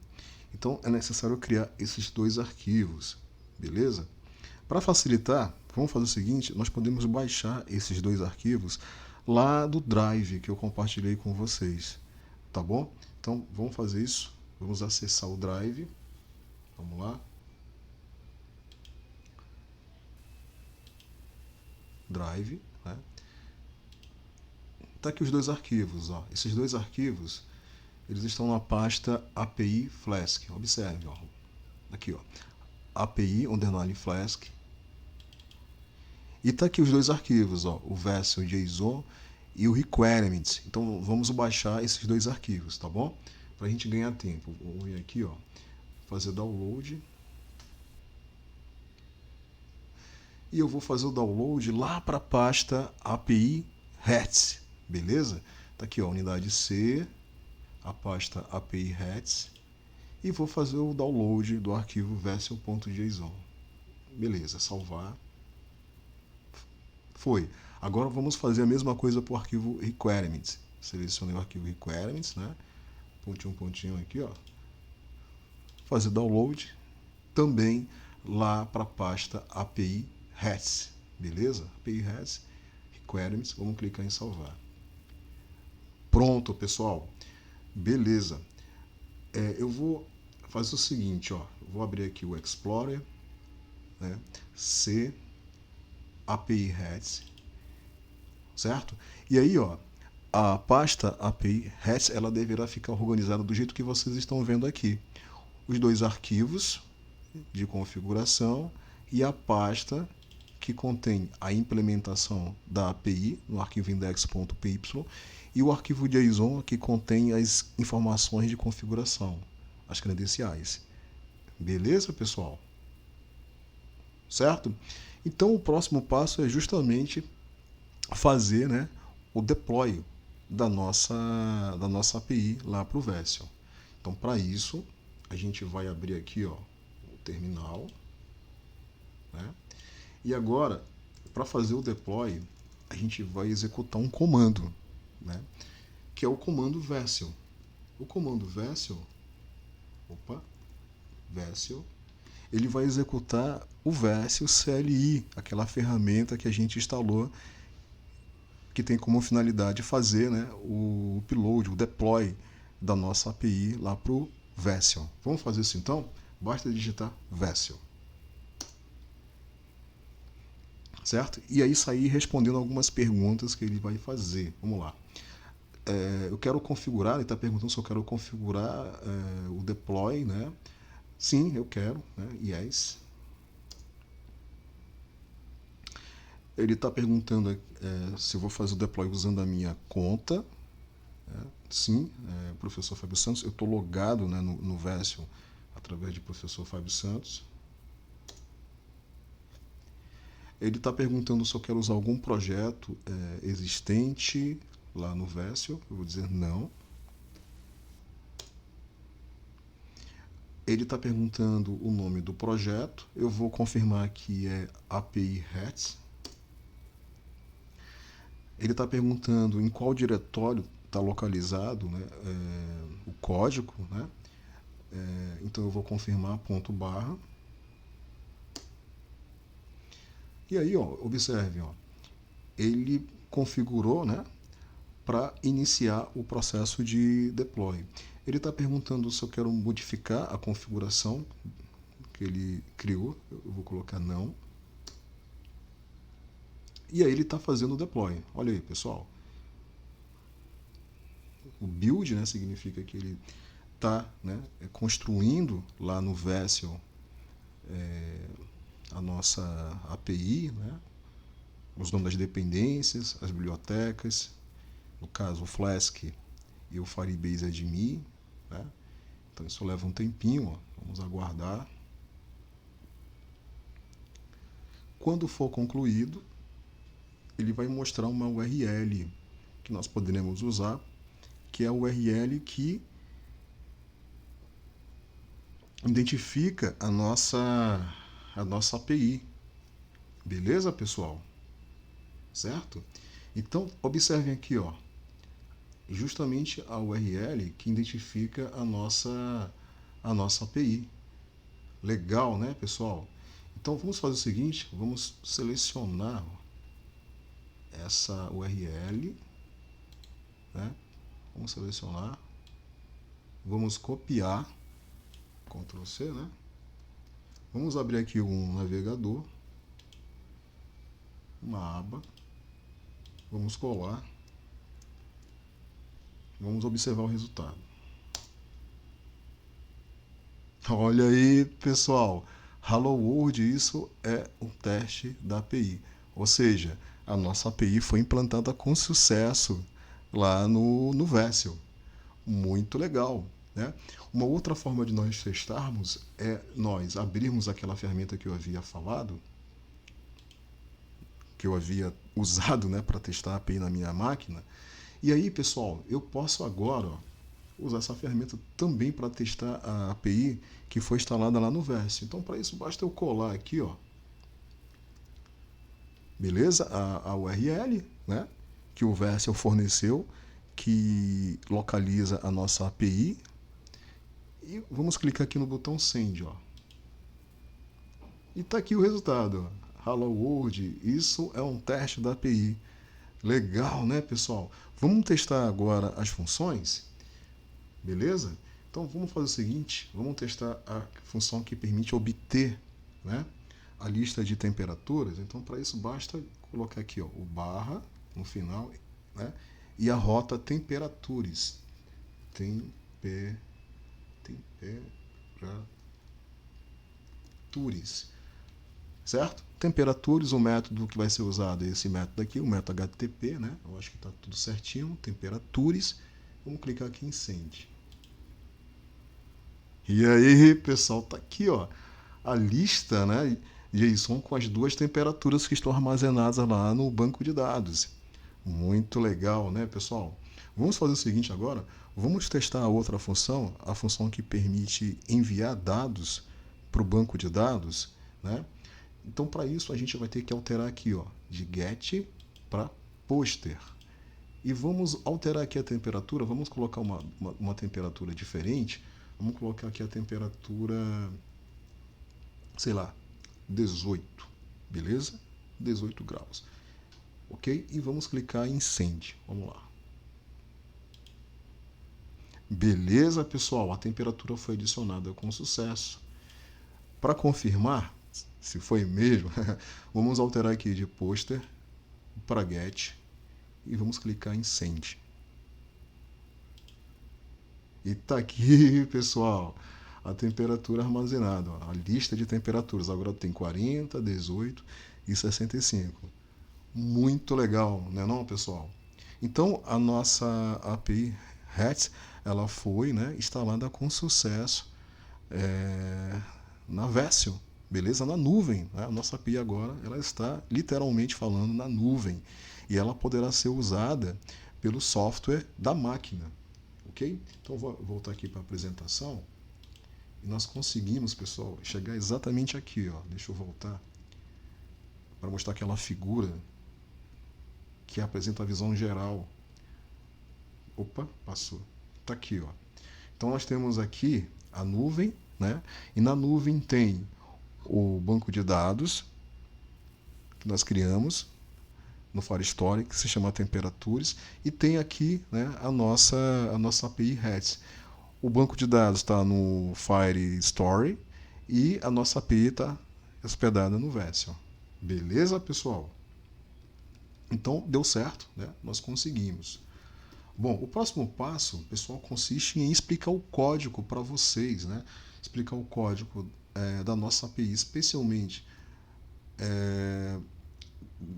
Então é necessário criar esses dois arquivos, beleza? Para facilitar, vamos fazer o seguinte, nós podemos baixar esses dois arquivos lá do Drive que eu compartilhei com vocês, tá bom? Então, vamos fazer isso. Vamos acessar o Drive. Vamos lá. Drive, né? Tá aqui os dois arquivos, ó. Esses dois arquivos, eles estão na pasta API Flask. Observe, ó. Aqui, ó. API underline Flask. E tá aqui os dois arquivos, ó, o Version.json e o Requirements. Então vamos baixar esses dois arquivos, tá bom? Para a gente ganhar tempo. Vou vir aqui, ó, fazer download. E eu vou fazer o download lá para a pasta API Hats, beleza? Tá aqui, ó, unidade C, a pasta API Hats. E vou fazer o download do arquivo Version.json. Beleza, salvar. Foi. Agora vamos fazer a mesma coisa para o arquivo Requirements. Selecionei o arquivo Requirements, né? Pontinho aqui, ó. Fazer download. Também lá para a pasta API Hats. Beleza? API Hats, Requirements. Vamos clicar em salvar. Pronto, pessoal. Beleza. Eu vou fazer o seguinte, ó. Vou abrir aqui o Explorer, né? C API Hats, certo? E aí, ó, a pasta API Hats, ela deverá ficar organizada do jeito que vocês estão vendo aqui. Os dois arquivos de configuração e a pasta que contém a implementação da API no arquivo index.py e o arquivo JSON que contém as informações de configuração, as credenciais. Beleza, pessoal? Certo? Então o próximo passo é justamente fazer, né, o deploy da nossa API lá para o Version. Então para isso a gente vai abrir aqui, ó, o terminal, né? E agora, para fazer o deploy, a gente vai executar um comando, né, que é o comando Version. O comando Version, ele vai executar o Version CLI, aquela ferramenta que a gente instalou, que tem como finalidade fazer, né, o upload, o deploy da nossa API lá para o Version. Vamos fazer isso então? Basta digitar Version. Certo? E aí sair respondendo algumas perguntas que ele vai fazer. Vamos lá. Eu quero configurar, ele está perguntando se eu quero configurar o deploy, né? Sim, eu quero, né? Yes. Ele está perguntando se eu vou fazer o deploy usando a minha conta. Sim, professor Fábio Santos, eu estou logado, né, no Version através de professor Fábio Santos. Ele está perguntando se eu quero usar algum projeto existente lá no Version. Eu vou dizer não. Ele está perguntando o nome do projeto. Eu vou confirmar que é API Hats. Ele está perguntando em qual diretório está localizado, né, o código, né? Então eu vou confirmar /. E aí, ó, observe, ó, ele configurou, né, para iniciar o processo de deploy. Ele está perguntando se eu quero modificar a configuração que ele criou. Eu vou colocar não. E aí ele está fazendo o deploy. Olha aí, pessoal. O build, né, significa que ele está, né, construindo lá no Version a nossa API, né, os nomes das dependências, as bibliotecas, no caso o Flask e o Firebase Admin, né? Então isso leva um tempinho, ó. Vamos aguardar. Quando for concluído, ele vai mostrar uma URL que nós poderemos usar, que é a URL que identifica a nossa API. Beleza, pessoal? Certo? Então, observem aqui, ó, justamente a URL que identifica a nossa API. Legal, né, pessoal? Então vamos fazer o seguinte, vamos selecionar essa URL, né? Vamos selecionar, vamos copiar, Ctrl C, né? Vamos abrir aqui um navegador, uma aba, vamos colar, vamos observar o resultado. Olha aí, pessoal, Hello World, isso é um teste da API, ou seja, a nossa API foi implantada com sucesso lá no Vessel. Muito legal, né? Uma outra forma de nós testarmos é nós abrirmos aquela ferramenta que eu havia falado, que eu havia usado, né, para testar a API na minha máquina. E aí, pessoal, eu posso agora usar essa ferramenta também para testar a API que foi instalada lá no Vessel. Então, para isso, basta eu colar aqui, ó, beleza? A URL, né, que o Vessel forneceu, que localiza a nossa API. E vamos clicar aqui no botão Send, ó. E tá aqui o resultado, ó. Hello World, isso é um teste da API. Legal, né, pessoal? Vamos testar agora as funções, beleza? Então vamos fazer o seguinte, vamos testar a função que permite obter, né, a lista de temperaturas. Então para isso basta colocar aqui, ó, o barra no final, né, e a rota temperaturas. Temperaturas, certo? Temperaturas, o método que vai ser usado é esse método aqui, o método HTTP, né? Eu acho que está tudo certinho. Temperaturas. Vamos clicar aqui em Send. E aí, pessoal, tá aqui, ó, a lista, né, JSON com as duas temperaturas que estão armazenadas lá no banco de dados. Muito legal, né, pessoal? Vamos fazer o seguinte agora, vamos testar a outra função, a função que permite enviar dados para o banco de dados, né? Então, para isso, a gente vai ter que alterar aqui, ó, de get para poster. E vamos alterar aqui a temperatura, vamos colocar uma temperatura diferente. Vamos colocar aqui a temperatura, sei lá, 18, beleza? 18 graus. Ok? E vamos clicar em Send. Vamos lá. Beleza, pessoal? A temperatura foi adicionada com sucesso. Para confirmar se foi mesmo, vamos alterar aqui de poster para get e vamos clicar em Send. E tá aqui, pessoal, a temperatura armazenada, ó, a lista de temperaturas. Agora tem 40, 18 e 65. Muito legal, né, não, pessoal? Então, a nossa API REST, ela foi, né, instalada com sucesso na Vessel, beleza? Na nuvem, né? A nossa API agora ela está literalmente falando na nuvem e ela poderá ser usada pelo software da máquina, ok? Então vou voltar aqui para a apresentação e nós conseguimos, pessoal, chegar exatamente aqui, ó. Deixa eu voltar para mostrar aquela figura que apresenta a visão geral. Opa, passou. Tá aqui, ó. Então nós temos aqui a nuvem, né? E na nuvem tem o banco de dados que nós criamos no Firestore, que se chama temperaturas, e tem aqui, né, a nossa API REST. O banco de dados está no Firestore e a nossa API está hospedada no Vessel. Beleza, pessoal? Então deu certo, né? Nós conseguimos. Bom, o próximo passo, pessoal, consiste em explicar o código para vocês, né? Explicar o código da nossa API, especialmente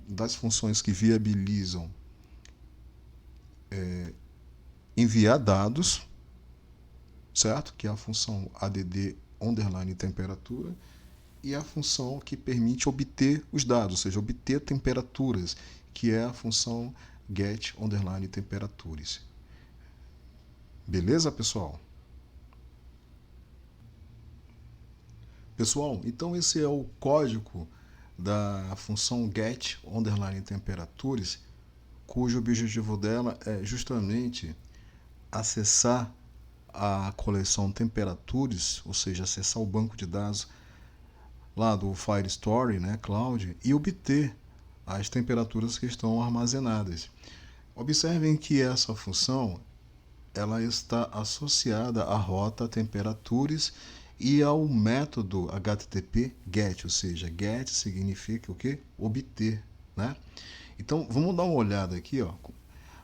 das funções que viabilizam enviar dados, certo? Que é a função add underline temperatura, e a função que permite obter os dados, ou seja, obter temperaturas, que é a função get underline temperaturas. Beleza, pessoal? Pessoal, então esse é o código da função get underline temperaturas, cujo objetivo dela é justamente acessar a coleção temperaturas, ou seja, acessar o banco de dados lá do Firestore, né, Cloud, e obter as temperaturas que estão armazenadas. Observem que essa função ela está associada à rota temperaturas e ao método HTTP GET, ou seja, GET significa o quê? Obter, né? Então, vamos dar uma olhada aqui, ó.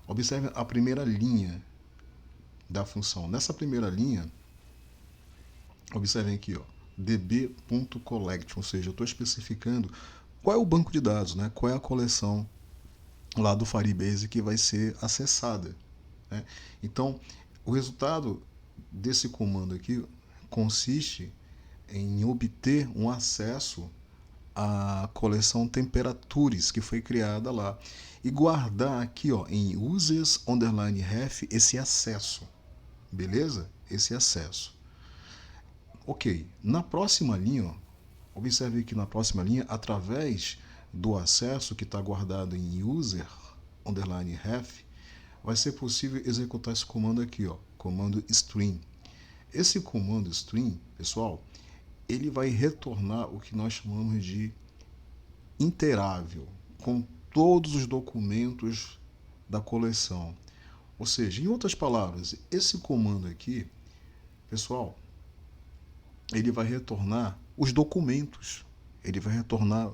Observe a primeira linha da função. Nessa primeira linha, observem aqui, ó, db.collect, ou seja, eu estou especificando qual é o banco de dados, né? Qual é a coleção lá do Firebase que vai ser acessada, né? Então, o resultado desse comando aqui consiste em obter um acesso à coleção temperaturas que foi criada lá e guardar aqui, ó, em users_ref esse acesso, beleza? Esse acesso. Ok, na próxima linha, ó, observe que na próxima linha, através do acesso que está guardado em user_ref, vai ser possível executar esse comando aqui, ó, comando string. Esse comando string, pessoal, ele vai retornar o que nós chamamos de interável, com todos os documentos da coleção. Ou seja, em outras palavras, esse comando aqui, pessoal, ele vai retornar os documentos, ele vai retornar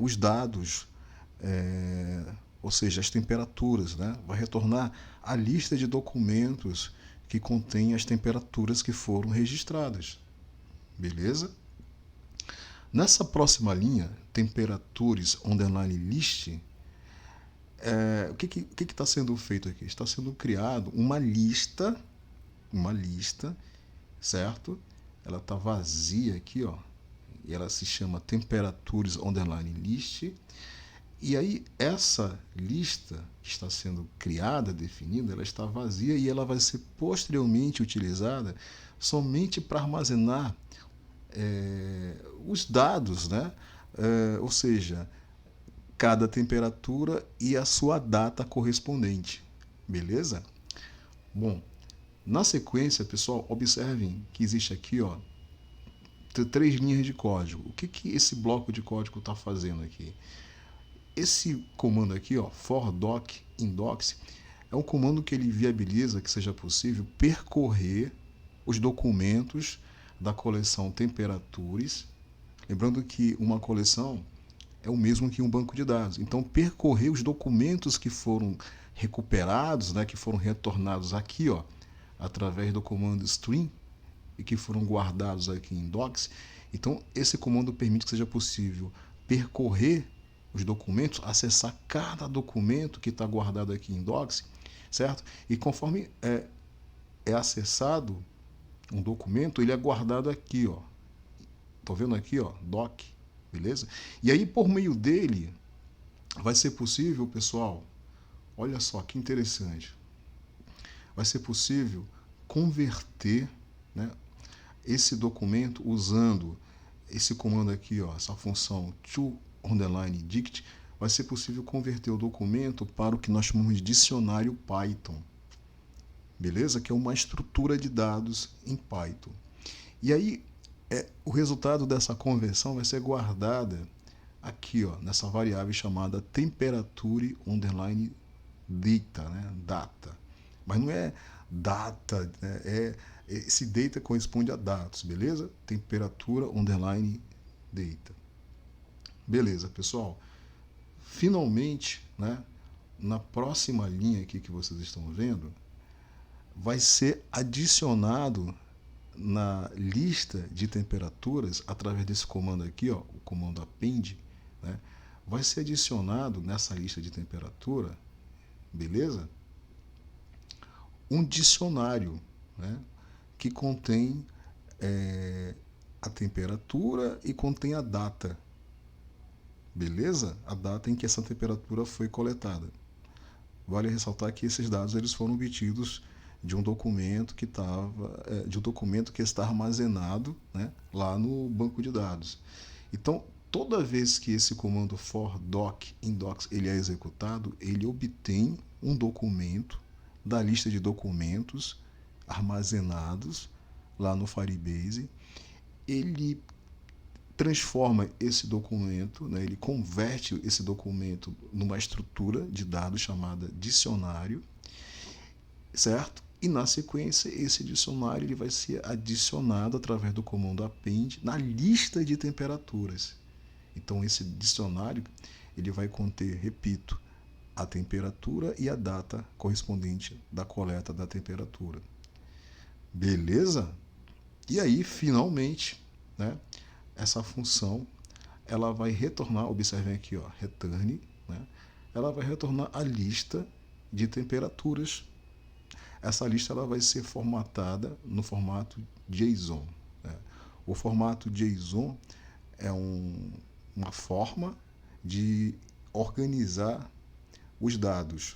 os dados, ou seja, as temperaturas, né? Vai retornar a lista de documentos que contém as temperaturas que foram registradas. Beleza? Nessa próxima linha, temperaturas underline list, o que está sendo feito aqui? Está sendo criado uma lista, certo? Ela está vazia aqui, ó, e ela se chama temperaturas underline list. E aí essa lista que está sendo criada, definida, ela está vazia e ela vai ser posteriormente utilizada somente para armazenar os dados, né? Ou seja, cada temperatura e a sua data correspondente, beleza? Bom, na sequência, pessoal, observem que existe aqui, ó, 3 linhas de código. O que esse bloco de código está fazendo aqui? Esse comando aqui, ó, for_doc indox, é um comando que ele viabiliza que seja possível percorrer os documentos da coleção temperaturas. Lembrando que uma coleção é o mesmo que um banco de dados. Então, percorrer os documentos que foram recuperados, né, que foram retornados aqui, ó, através do comando string e que foram guardados aqui em docs. Então, esse comando permite que seja possível percorrer os documentos, acessar cada documento que está guardado aqui em docs, certo? E conforme é acessado um documento, ele é guardado aqui, ó. Tô vendo aqui, ó, doc, beleza? E aí, por meio dele, vai ser possível, pessoal, olha só que interessante, vai ser possível converter, né, esse documento usando esse comando aqui, ó, essa função to_dict, vai ser possível converter o documento para o que nós chamamos de dicionário Python, beleza? Que é uma estrutura de dados em Python. E aí, o resultado dessa conversão vai ser guardada aqui, ó, nessa variável chamada temperature underline data, né? Data. Mas não é data, né? Esse data corresponde a dados, beleza? Temperatura underline data. Beleza, pessoal. Finalmente, né, na próxima linha aqui que vocês estão vendo, vai ser adicionado na lista de temperaturas, através desse comando aqui, ó, o comando append, né, vai ser adicionado nessa lista de temperatura, beleza? Um dicionário, né, que contém a temperatura e contém a data, beleza? A data em que essa temperatura foi coletada. Vale ressaltar que esses dados eles foram obtidos de um documento que está armazenado, né, lá no banco de dados. Então, toda vez que esse comando for_doc indox ele é executado, ele obtém um documento da lista de documentos armazenados lá no Firebase. Ele transforma esse documento, né, ele converte esse documento numa estrutura de dados chamada dicionário, certo? E na sequência, esse dicionário ele vai ser adicionado através do comando append na lista de temperaturas. Então, esse dicionário ele vai conter, repito, a temperatura e a data correspondente da coleta da temperatura. Beleza? E aí, finalmente, né, essa função ela vai retornar, observem aqui, ó, return, né, ela vai retornar a lista de temperaturas. Essa lista ela vai ser formatada no formato JSON. Né? O formato JSON é uma forma de organizar os dados.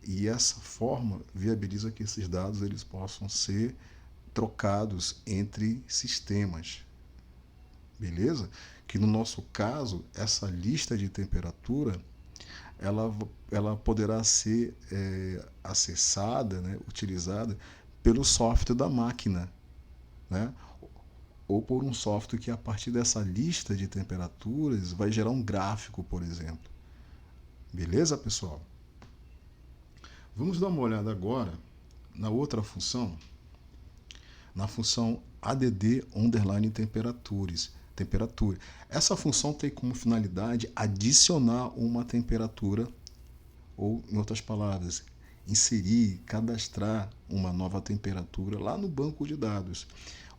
E essa forma viabiliza que esses dados eles possam ser trocados entre sistemas. Beleza? Que no nosso caso, essa lista de temperatura ela poderá ser acessada, né, utilizada pelo software da máquina, né? Ou por um software que a partir dessa lista de temperaturas vai gerar um gráfico, por exemplo. Beleza, pessoal? Vamos dar uma olhada agora na outra função, na função add underline temperaturas. Essa função tem como finalidade adicionar uma temperatura, ou, em outras palavras, inserir, cadastrar uma nova temperatura lá no banco de dados.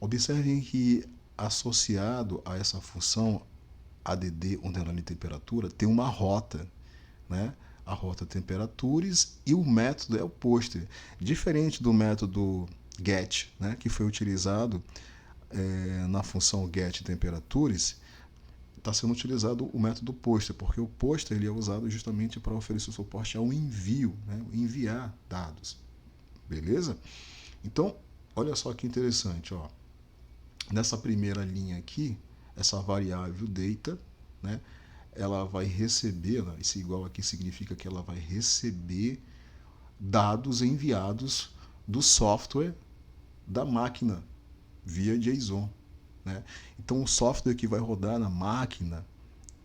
Observem que associado a essa função add underline temperatura tem uma rota, né? A rota temperaturas e o método é o poster. Diferente do método get, né, que foi utilizado na função get temperaturas, está sendo utilizado o método poster, porque o poster ele é usado justamente para oferecer suporte ao envio, né, enviar dados. Beleza? Então, olha só que interessante, ó. Nessa primeira linha aqui, essa variável data, né, ela vai receber, esse igual aqui significa que ela vai receber dados enviados do software da máquina via JSON. Né? Então, o software que vai rodar na máquina,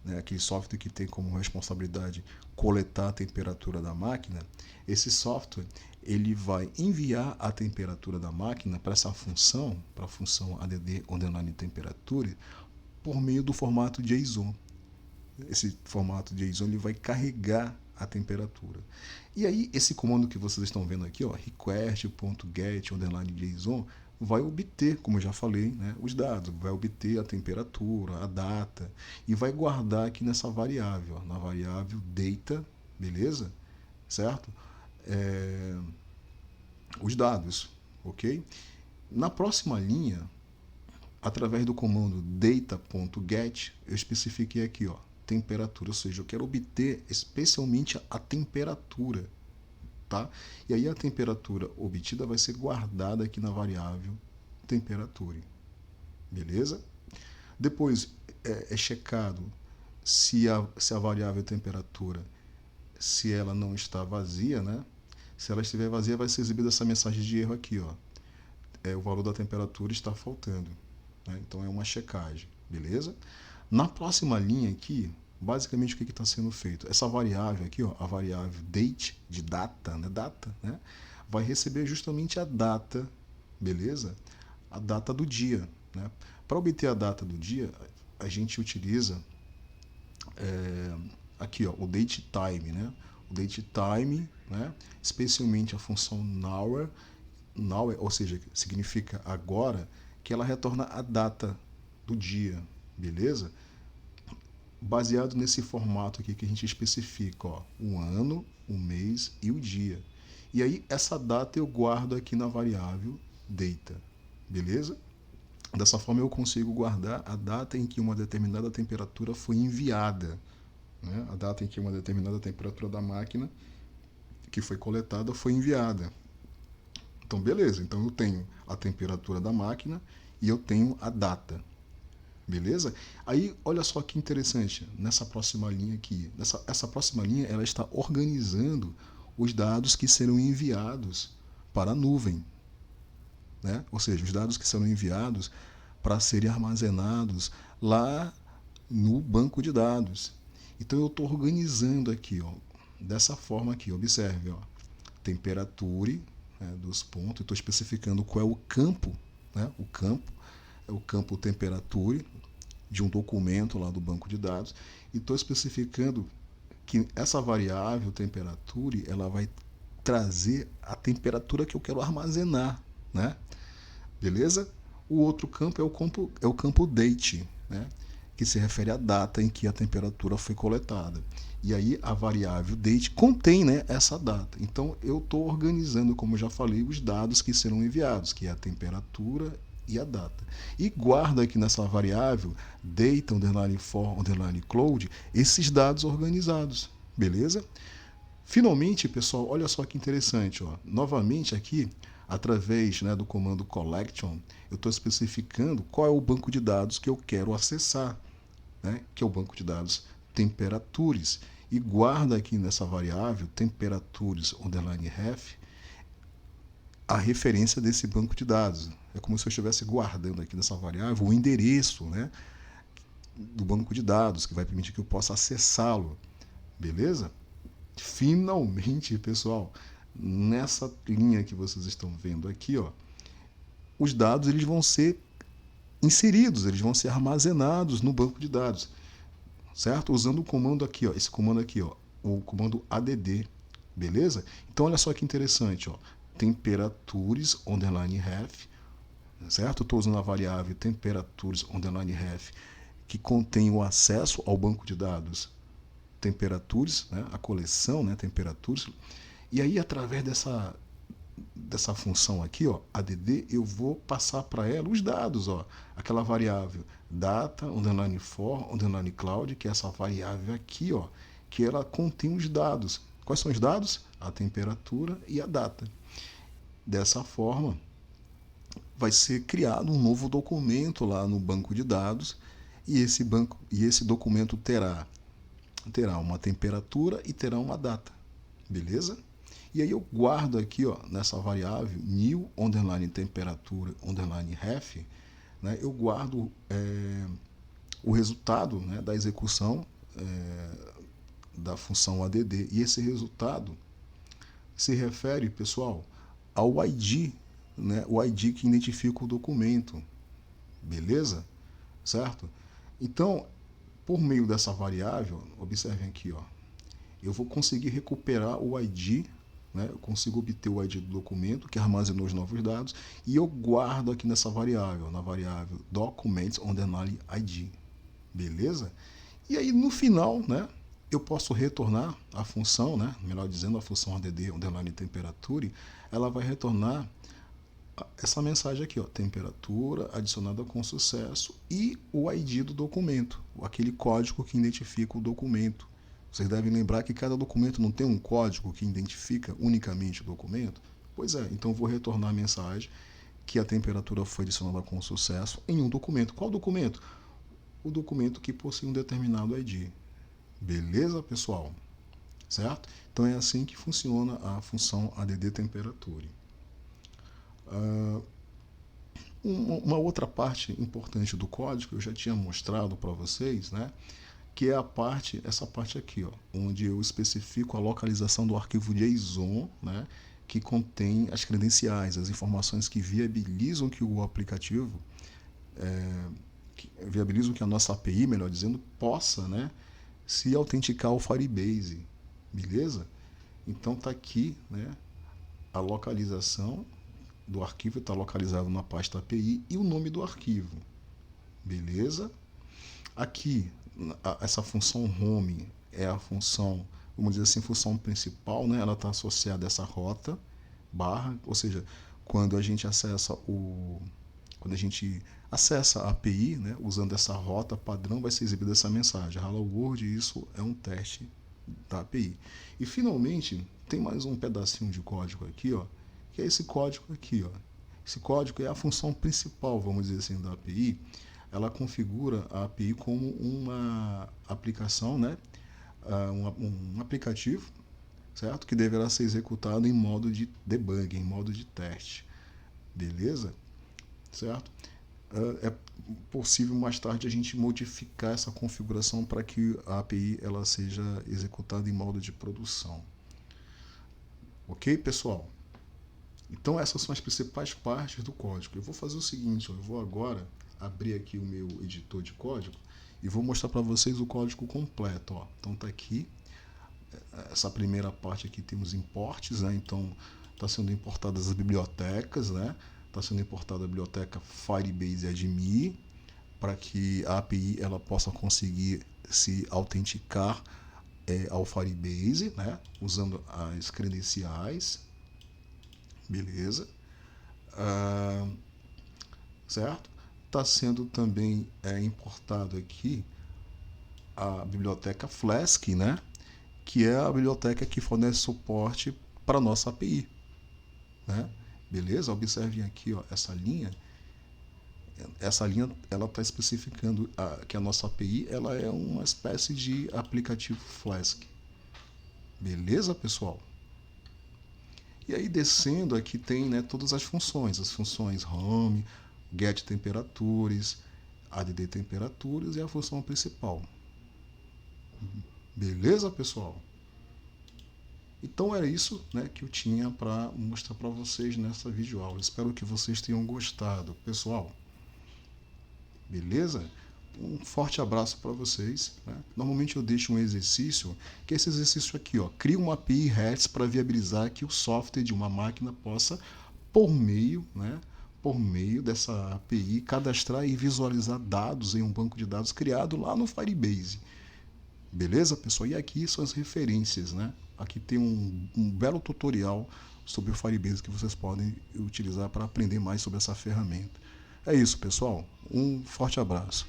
né, aquele software que tem como responsabilidade coletar a temperatura da máquina, esse software ele vai enviar a temperatura da máquina para essa função, para a função add underline temperatura, por meio do formato JSON. Esse formato JSON ele vai carregar a temperatura. E aí, esse comando que vocês estão vendo aqui, ó, request.get underline JSON, vai obter, como eu já falei, né, os dados, vai obter a temperatura, a data, e vai guardar aqui nessa variável, ó, na variável data, beleza? Certo? Os dados, ok? Na próxima linha, através do comando data.get, eu especifiquei aqui, ó, temperatura, ou seja, eu quero obter especialmente a temperatura, tá? E aí a temperatura obtida vai ser guardada aqui na variável temperatura, beleza? Depois é checado se a variável temperatura, se ela não está vazia, né? Se ela estiver vazia, vai ser exibida essa mensagem de erro aqui, ó. O valor da temperatura está faltando, né? Então é uma checagem, beleza? Na próxima linha aqui, basicamente o que está sendo feito? Essa variável aqui, ó, a variável date, de data, né, vai receber justamente a data, beleza? A data do dia. Né? Para obter a data do dia, a gente utiliza aqui, ó, o datetime, né? O datetime, né, especialmente a função now, ou seja, significa agora, que ela retorna a data do dia, beleza? Baseado nesse formato aqui que a gente especifica, ó, o ano, o mês e o dia. E aí essa data eu guardo aqui na variável data, beleza? Dessa forma eu consigo guardar a data em que uma determinada temperatura foi enviada, né? A data em que uma determinada temperatura da máquina que foi coletada foi enviada. Então beleza, então eu tenho a temperatura da máquina e eu tenho a data. Beleza? Aí, olha só que interessante, nessa próxima linha aqui. Essa próxima linha, ela está organizando os dados que serão enviados para a nuvem. Né? Ou seja, os dados que serão enviados para serem armazenados lá no banco de dados. Então eu estou organizando aqui, ó, dessa forma aqui, observe, ó, temperatura, né, dos pontos, estou especificando qual é o campo, né, o campo é o campo temperatura de um documento lá do banco de dados, e estou especificando que essa variável temperatura, ela vai trazer a temperatura que eu quero armazenar, né? Beleza? O outro campo é o campo date, né? Que se refere à data em que a temperatura foi coletada. E aí a variável date contém, né, essa data. Então eu estou organizando, como eu já falei, os dados que serão enviados, que é a temperatura e a data. E guarda aqui nessa variável data underline for underline cloud esses dados organizados. Beleza? Finalmente, pessoal, olha só que interessante. Ó. Novamente aqui, através, né, do comando collection, eu estou especificando qual é o banco de dados que eu quero acessar, né, que é o banco de dados temperatures. E guarda aqui nessa variável temperatures underline ref a referência desse banco de dados. É como se eu estivesse guardando aqui nessa variável o endereço, né, do banco de dados, que vai permitir que eu possa acessá-lo. Beleza? Finalmente, pessoal, nessa linha que vocês estão vendo aqui, ó, os dados eles vão ser inseridos, eles vão ser armazenados no banco de dados, certo? Usando o comando aqui, ó, esse comando aqui, ó, o comando add, beleza? Então olha só que interessante, ó, temperatures underline ref, certo? Estou usando a variável temperatures underline ref que contém o acesso ao banco de dados temperatures, né, a coleção, né, temperatures, e aí através dessa função aqui, ó, add, eu vou passar para ela os dados, ó, aquela variável data underline for underline cloud, que é essa variável aqui, ó, que ela contém os dados. Quais são os dados? A temperatura e a data. Dessa forma, vai ser criado um novo documento lá no banco de dados e esse documento terá uma temperatura e terá uma data, beleza? E aí eu guardo aqui, ó, nessa variável new underline temperatura underline ref, né, eu guardo o resultado, né, da execução da função add, e esse resultado se refere, pessoal, ao ID, né, o ID que identifica o documento, beleza? Certo? Então, por meio dessa variável, observem aqui, ó, eu vou conseguir recuperar o ID, né? Eu consigo obter o ID do documento que armazenou os novos dados e eu guardo aqui nessa variável, na variável documents underline ID, beleza? E aí no final, né, eu posso retornar a função, né, melhor dizendo, a função add underline temperature, ela vai retornar essa mensagem aqui, ó, temperatura adicionada com sucesso e o ID do documento, aquele código que identifica o documento. Vocês devem lembrar que cada documento não tem um código que identifica unicamente o documento? Pois é, então vou retornar a mensagem que a temperatura foi adicionada com sucesso em um documento. Qual documento? O documento que possui um determinado ID. Beleza, pessoal? Certo? Então é assim que funciona a função add temperature. Uma outra parte importante do código eu já tinha mostrado para vocês, né? Que é essa parte aqui, ó, onde eu especifico a localização do arquivo JSON, né, que contém as credenciais, as informações que viabilizam que o aplicativo, viabilizam que a nossa API, melhor dizendo, possa, né, se autenticar ao Firebase, beleza? Então tá aqui, né, a localização do arquivo está localizado na pasta API e o nome do arquivo, beleza? Aqui, essa função home é a função, vamos dizer assim, função principal, né? Ela está associada a essa rota barra, ou seja, quando a gente acessa a API, né? Usando essa rota padrão, vai ser exibida essa mensagem, Hello World, e isso é um teste da API. E finalmente, tem mais um pedacinho de código aqui, ó, que é esse código aqui, ó. Esse código é a função principal, vamos dizer assim, da API. Ela configura a API como uma aplicação, né? Um aplicativo, certo? Que deverá ser executado em modo de debug, em modo de teste, beleza? Certo? possível mais tarde a gente modificar essa configuração para que a API ela seja executada em modo de produção. Ok, pessoal? Então essas são as principais partes do código. Eu vou fazer o seguinte, eu vou agora abrir aqui o meu editor de código e vou mostrar para vocês o código completo. Ó. Então está aqui, essa primeira parte aqui temos imports, né? Então está sendo importadas as bibliotecas, né? Está sendo importada a biblioteca Firebase Admin para que a API ela possa conseguir se autenticar ao Firebase, né? Usando as credenciais. Beleza. Certo? Está sendo também importado aqui a biblioteca Flask, né? Que é a biblioteca que fornece suporte para a nossa API. Né? Beleza? Observem aqui ó, essa linha. Essa linha ela está especificando que a nossa API ela é uma espécie de aplicativo Flask. Beleza, pessoal? E aí descendo aqui tem, né, todas as funções home, get temperaturas, add temperaturas e a função principal. Beleza, pessoal? Então era isso, né, que eu tinha para mostrar para vocês nessa videoaula. Espero que vocês tenham gostado, pessoal. Beleza? Um forte abraço para vocês. Né? Normalmente eu deixo um exercício, que é esse exercício aqui, ó, cria uma API REST para viabilizar que o software de uma máquina possa, por meio dessa API, cadastrar e visualizar dados em um banco de dados criado lá no Firebase. Beleza, pessoal? E aqui são as referências, né? Aqui tem um belo tutorial sobre o Firebase que vocês podem utilizar para aprender mais sobre essa ferramenta. É isso, pessoal. Um forte abraço.